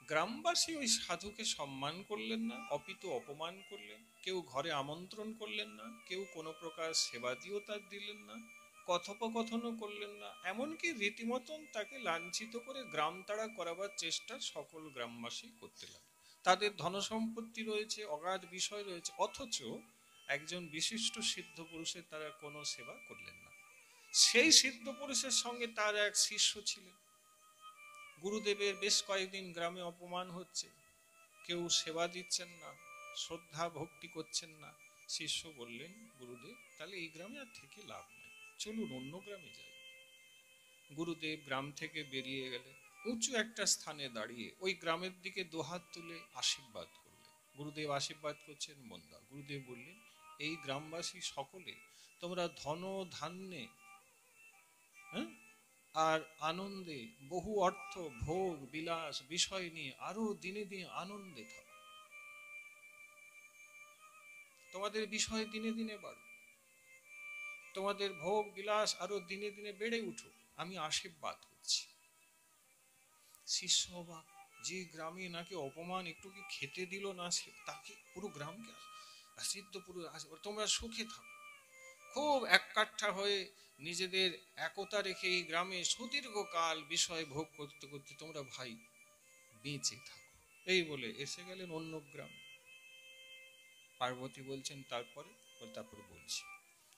গ্রামবাসী ওই সাধুকে সম্মান করলেন না, অপিতু অপমান করলেন। কেউ ঘরে আমন্ত্রণ করলেন না, কেউ কোনো প্রকার সেবাদিও তার দিলেন না, কথোপকথনও করলেন না। এমনকি রীতিমতন তাকে লাঞ্ছিত করে গ্রাম তাড়া করাবার চেষ্টা সকল গ্রামবাসী করতে লাগলো। তাদের ধনসম্পত্তি রয়েছে, অগাধ বিষয় রয়েছে, অথচ একজন বিশিষ্ট সিদ্ধ পুরুষের তারা কোনো সেবা করলেন না। সেই সিদ্ধ পুরুষের সঙ্গে তার এক শিষ্য ছিলেন। গুরুদেবের বেশ কয়েকদিন গ্রামে অপমান হচ্ছে, কেউ সেবা দিচ্ছেন না, শ্রদ্ধা ভক্তি করছেন না। শিষ্য বললেন, গুরুদেব তাহলে এই গ্রামে আর থেকে লাভ নাই, চলুন অন্য গ্রামে যাই। গুরুদেব গ্রাম থেকে বেরিয়ে গেলেন, উঁচু একটা স্থানে দাঁড়িয়ে ওই গ্রামের দিকে দুহাত তুলে আশীর্বাদ করলেন। গুরুদেব আশীর্বাদ করছেন, মন দাও। গুরুদেব বললেন, এই গ্রামবাসী সকলে তোমরা ধন ধান্যে, হ্যাঁ, আর আনন্দে, বহু অর্থ ভোগ বিলাস বিষয় নিয়ে আরো দিনে দিনে আনন্দে থাকো, তোমাদের বিষয় দিনে দিনে বাড়ো, তোমাদের ভোগ বিলাস আরো দিনে দিনে বেড়ে উঠুক, আমি আশীর্বাদ করছি। শিষ্য অবাক, যে গ্রামে নাকি অপমান একটু কি খেতে দিল না, সে তাকে পুরো গ্রামকে সিদ্ধ পুরো, তোমরা সুখে থাকো, খুব এককাঠা হয়ে নিজেদের একতা রেখে এই গ্রামে সুদীর্ঘকাল বিষয় ভোগ করতে করতে তোমরা ভাই বেঁচে থাকো। এই বলে এসে গেলেন অন্য গ্রাম। পার্বতী বলছেন, তারপরে বলছি।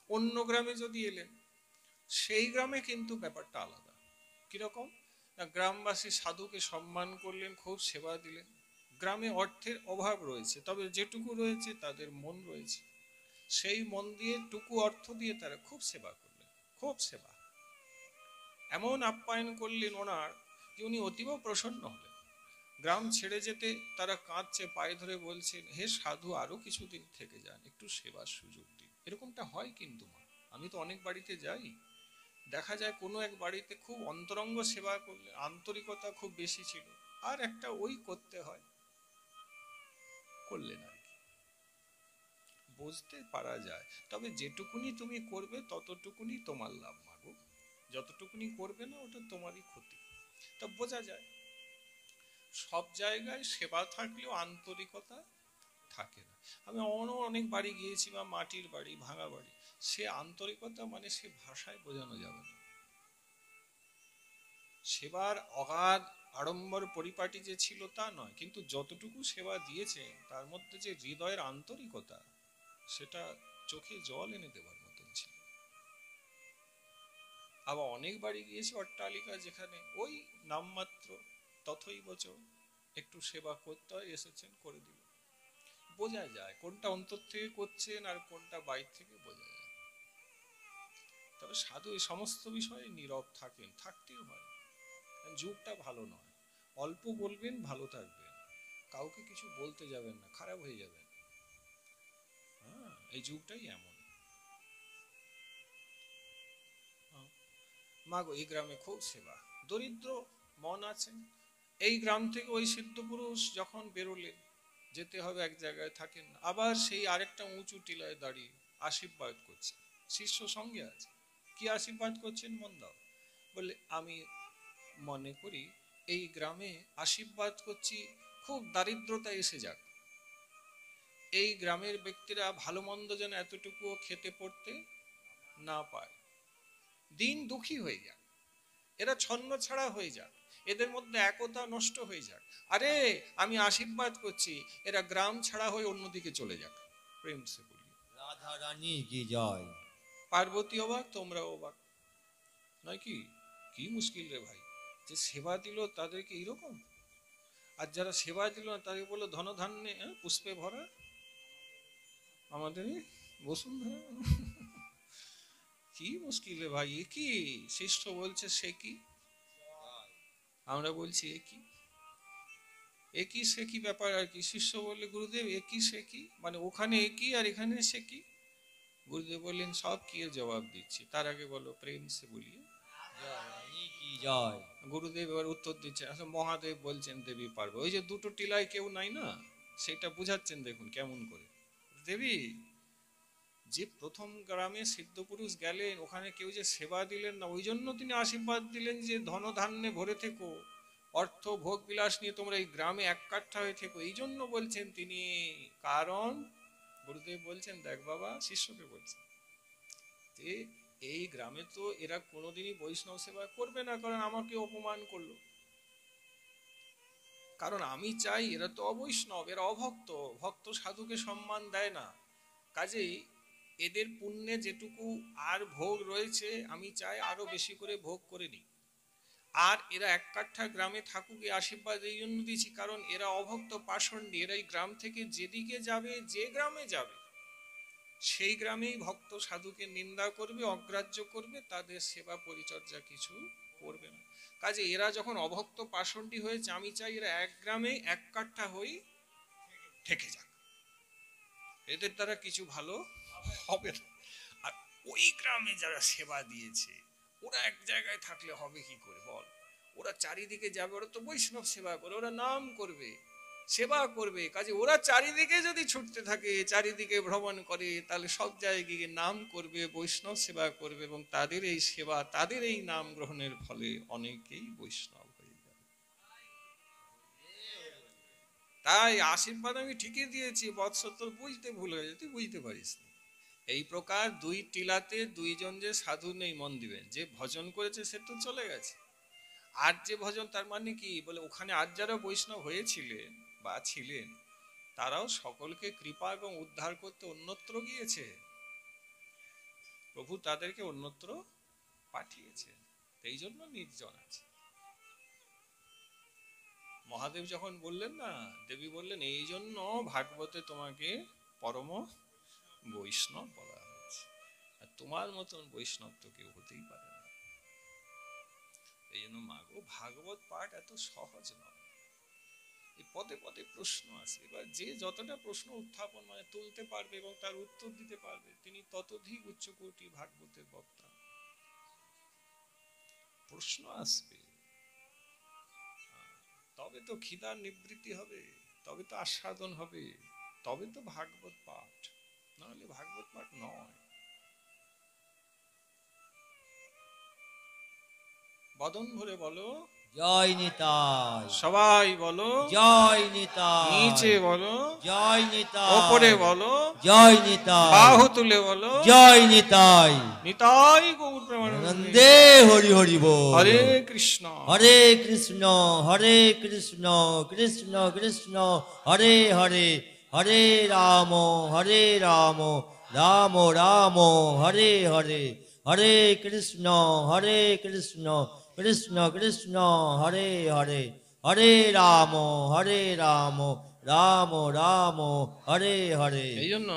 অন্য গ্রামে যদি এলেন, সেই গ্রামে কিন্তু ব্যাপারটা আলাদা। কিরকম না, গ্রামবাসী সাধুকে সম্মান করলেন, খুব সেবা দিলেন। গ্রামে অর্থের অভাব রয়েছে, তবে যেটুকু রয়েছে তাদের মন রয়েছে, সেই মন দিয়ে টুকু অর্থ দিয়ে তারা খুব সেবা করলেন, খুব সেবা, এমন আপ্যায়ন করলেন ওনার যে উনি অতীব প্রসন্ন হলেন। গ্রাম ছেড়ে যেতে তারা কাঁদছে, পায়ে ধরে বলছেন, হে সাধু আরো কিছুদিন থেকে যান, একটু সেবার সুযোগ দিন। এরকমটা হয় কিন্তু মা, আমি তো অনেক বাড়িতে যাই, দেখা যায় কোনো এক বাড়িতে খুব অন্তরঙ্গ সেবা করলে, আন্তরিকতা খুব বেশি ছিল, আর একটা ওই করতে হয়, করলেন আর কি। বুঝতে পারা যায়, তবে যেটুকুনি তুমি করবে ততটুকুনি তোমার লাভ মাগো, যতটুকুনি করবে না ওটা তোমারই ক্ষতি। তা বোঝা যায় সব জায়গায় সেবা থাকলেও আন্তরিকতা থাকে না। আমি অনেক বাড়ি গিয়েছি, বা মাটির বাড়ি, ভাঙা বাড়ি, সে আন্তরিকতা মানে সে ভাষায় বোঝানো যাবে না। সেবার অগাধ আড়ম্বর পরিপাটি যে ছিল তা নয়, কিন্তু যতটুকু সেবা দিয়েছে তার মধ্যে যে হৃদয়ের আন্তরিকতা, সেটা চোখে জল এনে দেওয়ার মতন ছিল। আবার অনেক বাড়ি গিয়েছি অট্টালিকা, যেখানে ওই নামমাত্র তথৈবচ, একটু সেবা করতে হয়, এসেছেন করে দিল। বোঝা যায় কোনটা অন্তর থেকে করছেন আর কোনটা বাইর থেকে, বোঝা যায়। তবে সাধু এই সমস্ত বিষয়ে নীরব থাকেন, থাকতেও হয়, যুগটা ভালো নয়। অল্প বলবেন, ভালো থাকবেন, কাউকে কিছু বলতে যাবেন না, খারাপ হয়ে যাবেন। হ্যাঁ, এই যুগটাই এমন। মা গো, এই গ্রামে খুব সেবা, দরিদ্র মন আছেন, এই গ্রাম থেকে ওই সিদ্ধ পুরুষ যখন বেরোলেন, যেতে হবে এক জায়গায়, থাকেন না, আবার সেই আরেকটা উঁচু টিলায় দাঁড়িয়ে আশীর্বাদ করছে, শিষ্য সঙ্গে আছে। কি আশীর্বাদ করছেন মন দাও? বলে আমি মনে করি এই গ্রামে আশীর্বাদ করছি খুব দারিদ্রতা এসে যাক, এই গ্রামের ব্যক্তিরা ভালো মন্দ যেন এতটুকুও খেতে পড়তে না পায়, দিন দুঃখী হয়ে যাক, এরা ছন্ন ছাড়া হয়ে যাক, এদের মধ্যে একতা নষ্ট হয়ে যাক। আরে আমি আশীর্বাদ করছি এরা গ্রাম ছাড়া হয়ে অন্যদিকে চলে যাক। প্রেম সে বলি রাধা রানী কি জয়। পার্বতী অবাক, তোমরা অবাক নয় কি? কি মুশকিল রে ভাই, যে সেবা দিল তাদেরকে এইরকম, আর যারা সেবা দিল না তাদেরকে বললো ধনধান্যে পুষ্পে ভরা আমাদের বসুন্ধরা। কি মুশকিল রে ভাই, এ কি? শিষ্য বলছে সে কি, আমরা বলছি একই সে কি ব্যাপার আর কি। শিষ্য বললে গুরুদেব একই সে কি, মানে ওখানে একই আর এখানে সে কি? গুরুদেব বললেন সব কি এর জবাব দিচ্ছি, তার আগে বলো প্রেম সে বলিয়ে জয়। গুরুদেব এবার উত্তর দিচ্ছেন। আসলে মহাদেব বলছেন দেবী পারবে, ওই যে দুটো টিলায় কেউ নাই না, সেটা বুঝাচ্ছেন দেখুন কেমন করে। দেবী যে প্রথম গ্রামে সিদ্ধ পুরুষ গেলেন, ওখানে কেউ যে সেবা দিলেন না, ওই জন্য তিনি আশীর্বাদ দিলেন যে ধনধান্যে ভরে থেকো, অর্থ ভোগ বিলাস নিয়ে তোমরা এই গ্রামে এক কাঠা হয়ে থেকো, এই জন্য বলছেন তিনি। কারণ গুরুদেব বলছেন দেখ বাবা, শিষ্যকে বলছেন যে এই গ্রামে তো এরা কোনোদিনই বৈষ্ণব সেবা করবে না, কারণ আমাকে অপমান করলো, কারণ আমি চাই এরা তো অবৈষ্ণব, এরা অভক্ত, ভক্ত সাধুকে সম্মান দেয় না, কাজেই এদের পুণ্যে যেটুকু আর ভোগ রয়েছে আমি চাই আরো বেশি করে ভোগ করে নিই। আর এরা এক কাঠা গ্রামে থাকুক, এই আশীর্বাদ এই জন্য দিয়েছি কারণ এরা অভক্ত পাষণ্ডী, এরা এই গ্রাম থেকে যেদিকে যাবে, যে গ্রামে যাবে সেই গ্রামেই ভক্ত সাধুকে নিন্দা করবে, অগ্রাহ্য করবে, তাদের সেবা পরিচর্যা কিছু করবে না। কাজে এরা যখন অভক্ত পাষণ্ডী হয়েছে, আমি চাই এরা এক গ্রামে এক কাঠা হই থেকে যাক, এদের দ্বারা কিছু ভালো হবে না। আর ওই গ্রামে যারা সেবা দিয়েছে ওরা এক জায়গায় থাকলে হবে কি করে বল? ওরা চারিদিকে যাবে, ওরা তো বৈষ্ণব সেবা করে, ওরা নাম করবে, সেবা করবে, কাজে ওরা চারিদিকে যদি ছুটতে থাকে, চারিদিকে ভ্রমণ করে, তাহলে সব জায়গায় গিয়ে নাম করবে, বৈষ্ণব সেবা করবে, এবং তাদের এই সেবা, তাদের এই নাম গ্রহণের ফলে অনেকেই বৈষ্ণব হয়ে যাবে। তাই আশীর্বাদ আমি ঠিকই দিয়েছি, বৎস তোর বুঝতে ভুল হয়ে তুই বুঝতে পারিস না। এই প্রকার দুই টিলাতে দুইজন যে সাধু নেই, মন দিবেন, যে ভজন করেছে সে তো চলে গেছে, আর যে ভজন, তার মানে কি বলে ওখানে আর যারা বৈষ্ণব হয়েছিলেন বা ছিলেন, তারাও সকলকে কৃপা এবং উদ্ধার করতে অন্যত্র গিয়েছে, প্রভু তাদেরকে অন্যত্র পাঠিয়েছে, এই জন্য নির্জন আছে। মহাদেব যখন বললেন না, দেবী বললেন এই জন্য ভাগবতে তোমাকে পরম বৈষ্ণব বলা হয়েছে, আর তোমার মতন বৈষ্ণব তো কেউ হতেই পারে না। এই জন্য মাগো ভাগবত পাঠ এত সহজ নয়, এই পদে পদে প্রশ্ন আছে, এবার যে যতটা প্রশ্ন উত্থাপন মানে তুলতে পারবে এবং তার উত্তর দিতে পারবে, তিনি ততোধিক উচ্চকোটি ভাগবতের বক্তা। প্রশ্ন আসবে, তবে তো খিদার নিবৃত্তি হবে, তবে তো আস্বাদন হবে, তবে তো ভাগবত পাঠ, নাহলে ভাগবত পাঠ নয়। বদন ভরে বলো জয় নিতাই, সবাই বলো জয় নিতাই, নিচে বলো জয় নিতাই, ওপরে বলো জয় নিতাই, বাহু তুলে বলো জয় নিতাই, নিতাই গৌর প্রেমানন্দে। নন্দে হরি হরি বল। হরে কৃষ্ণ হরে কৃষ্ণ, হরে কৃষ্ণ, কৃষ্ণ কৃষ্ণ হরে হরে, হরে রাম, হরে রাম, রাম রাম হরে হরে, হরে কৃষ্ণ, হরে কৃষ্ণ, কৃষ্ণ কৃষ্ণ হরে হরে, হরে রাম, হরে রাম, রাম রাম হরে হরে। এই জন্য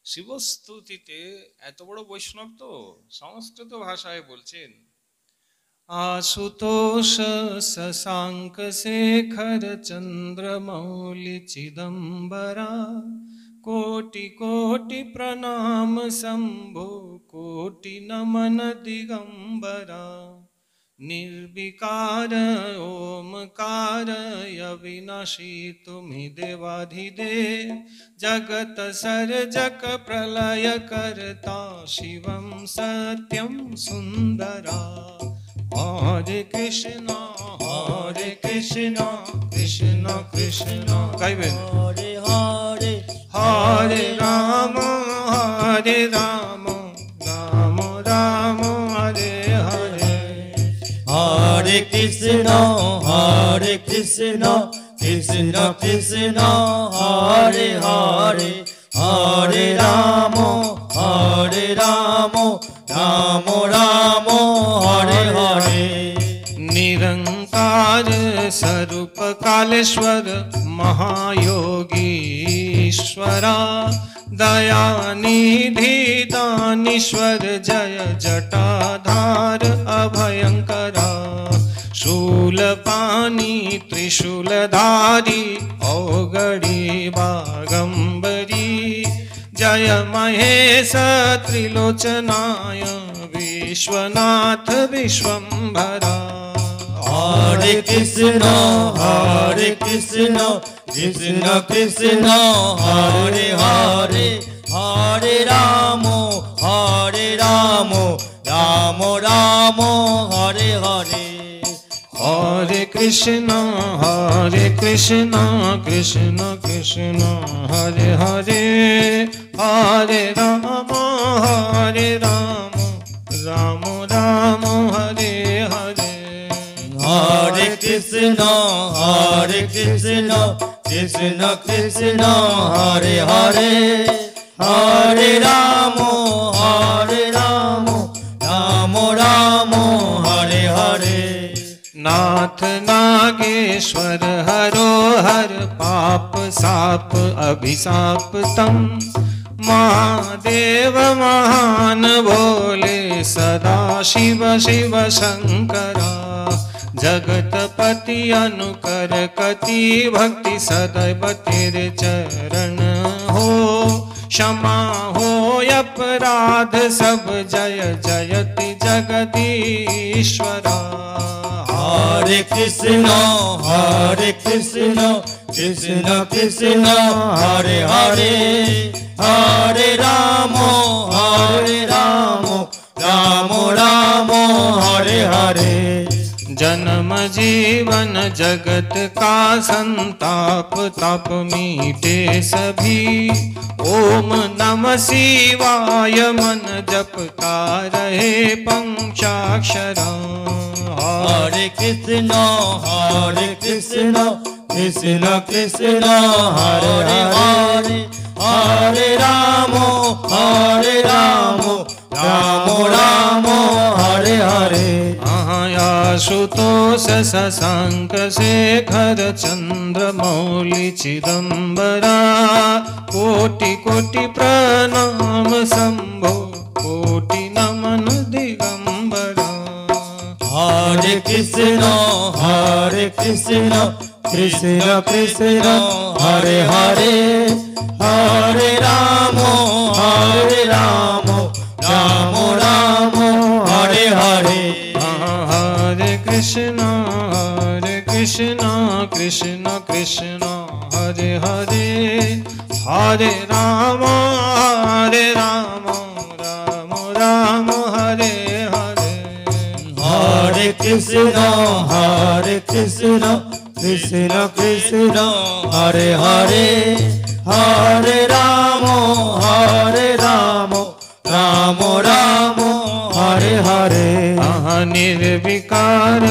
শিবস্তুতিতে এত বড় বৈষ্ণব তো সংস্কৃত ভাষায় বলছেন, आशुतोष शशांक शेखर चंद्रमौलि चिदंबरा, कोटि कोटि प्रणाम शंभो, कोटि नमन दिगंबरा, निर्विकार ओमकार अविनाशी तुम्हि देवाधिदेव जगत सर्जक प्रलय करता शिवं सत्यं सुंदरा। हरे कृष्णा कृष्ण कृष्ण गाइबेन हरे हरे हरे राम राम राम हरे हरे। हरे कृष्ण कृष्ण कृष्ण हरे हरे हरे राम राम राम हरे हरे। निरंकार स्वरूप कालेश्वर महायोगीश्वरा दयानिधि दानीश्वर जय जटाधार अभयंकरा। शूलपाणी त्रिशूलधारी औगड़ी बागंबरी जय महेश त्रिलोचनाय विश्वनाथ विश्वंभरा। हरे कृष्ण कृष्ण कृष्ण हरे हरे हरे राम राम राम हरे हरे। हरे कृष्ण कृष्ण कृष्ण हरे हरे हरे राम राम राम हरे हरे। हरे कृष्ण कृष्ण कृष्ण हरे हरे हरे राम राम राम हरे हरे। नाथ नागेश्वर हरो हर पाप साप अभिशाप तम महादेव महान भोले सदा शिव शिव शंकरा। जगतपति अनुकर कति भक्ति सदैव तेरे चरण हो क्षमा हो अपराध सब जय जयति जगदीश्वरा। हरे कृष्ण कृष्ण कृष्ण हरे हरे हरे राम राम राम हरे हरे। जन्म जीवन जगत का संताप ताप मीटे सभी ओम नमः शिवाय मन जपता रहे पंचाक्षरा। हरे कृष्ण कृष्ण कृष्ण हरे हरे हरे राम राम हरे हरे। आशुतोष शशांक शेखर चंद्र मौलि चिदंबरा कोटि कोटि प्रणाम शंभो कोटि नमन दिगंबरा। हरे कृष्ण कृष्ण कृष्ण हरे हरे हरे राम राम राम हरे हरे। हरे कृष्ण कृष्ण कृष्ण हरे हरे हरे राम राम राम हरे हरे। हरे कृष्ण कृष्ण कृष्ण हरे हरे हरे राम राम हरे हरे। निर्विकार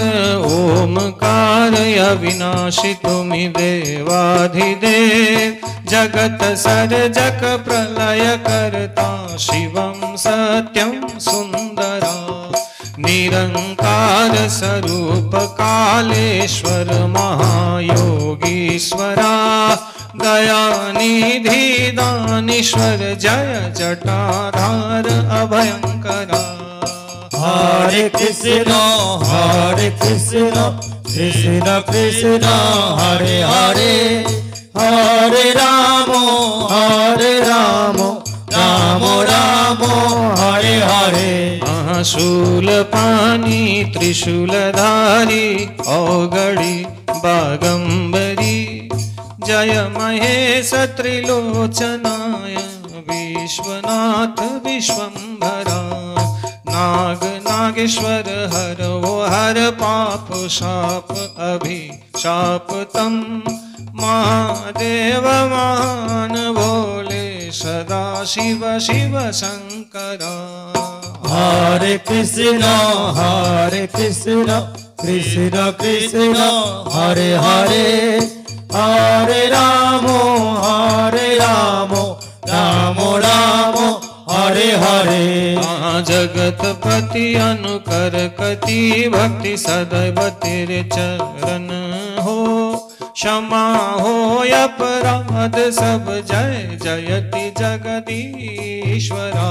ओमकार अविनाशी तुम्हि देवाधिदेव जगत सर्जक प्रलय करता शिवं सत्यं सुंदरा। निरंकार स्वरूप कालेश्वर महायोगीश्वरा दयानिधि दानीश्वर जय जटाधार अभयंकरा। हरे कृष्ण कृष्ण कृष्ण हरे हरे हरे राम राम राम हरे हरे। शूलपाणि त्रिशूलधारी औगणी बागंबरी जय महेश त्रिलोचनाय विश्वनाथ विश्वंभरा नाग नागेश्वर हर वो हर पाप शाप अभिशाप तम महादेव महान भोले सदा शिव शिव शंकरा हरे कृष्ण कृष्ण कृष्ण हरे हरे हरे राम राम राम हरे हरे जगतपति अनुकर कति भक्ति सदैव तेरे चरण हो क्षमा हो अपराध सब जय जयति जगदीश्वरा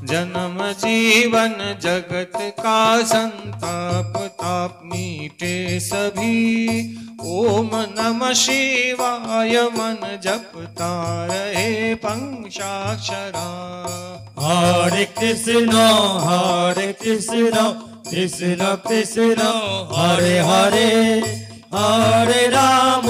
जन्म जीवन जगत का संताप ताप मीटे सभी ओम नमः शिवाय मन जपता रहे पंचाक्षरा हरे कृष्ण कृष्ण कृष्ण हरे हरे हरे राम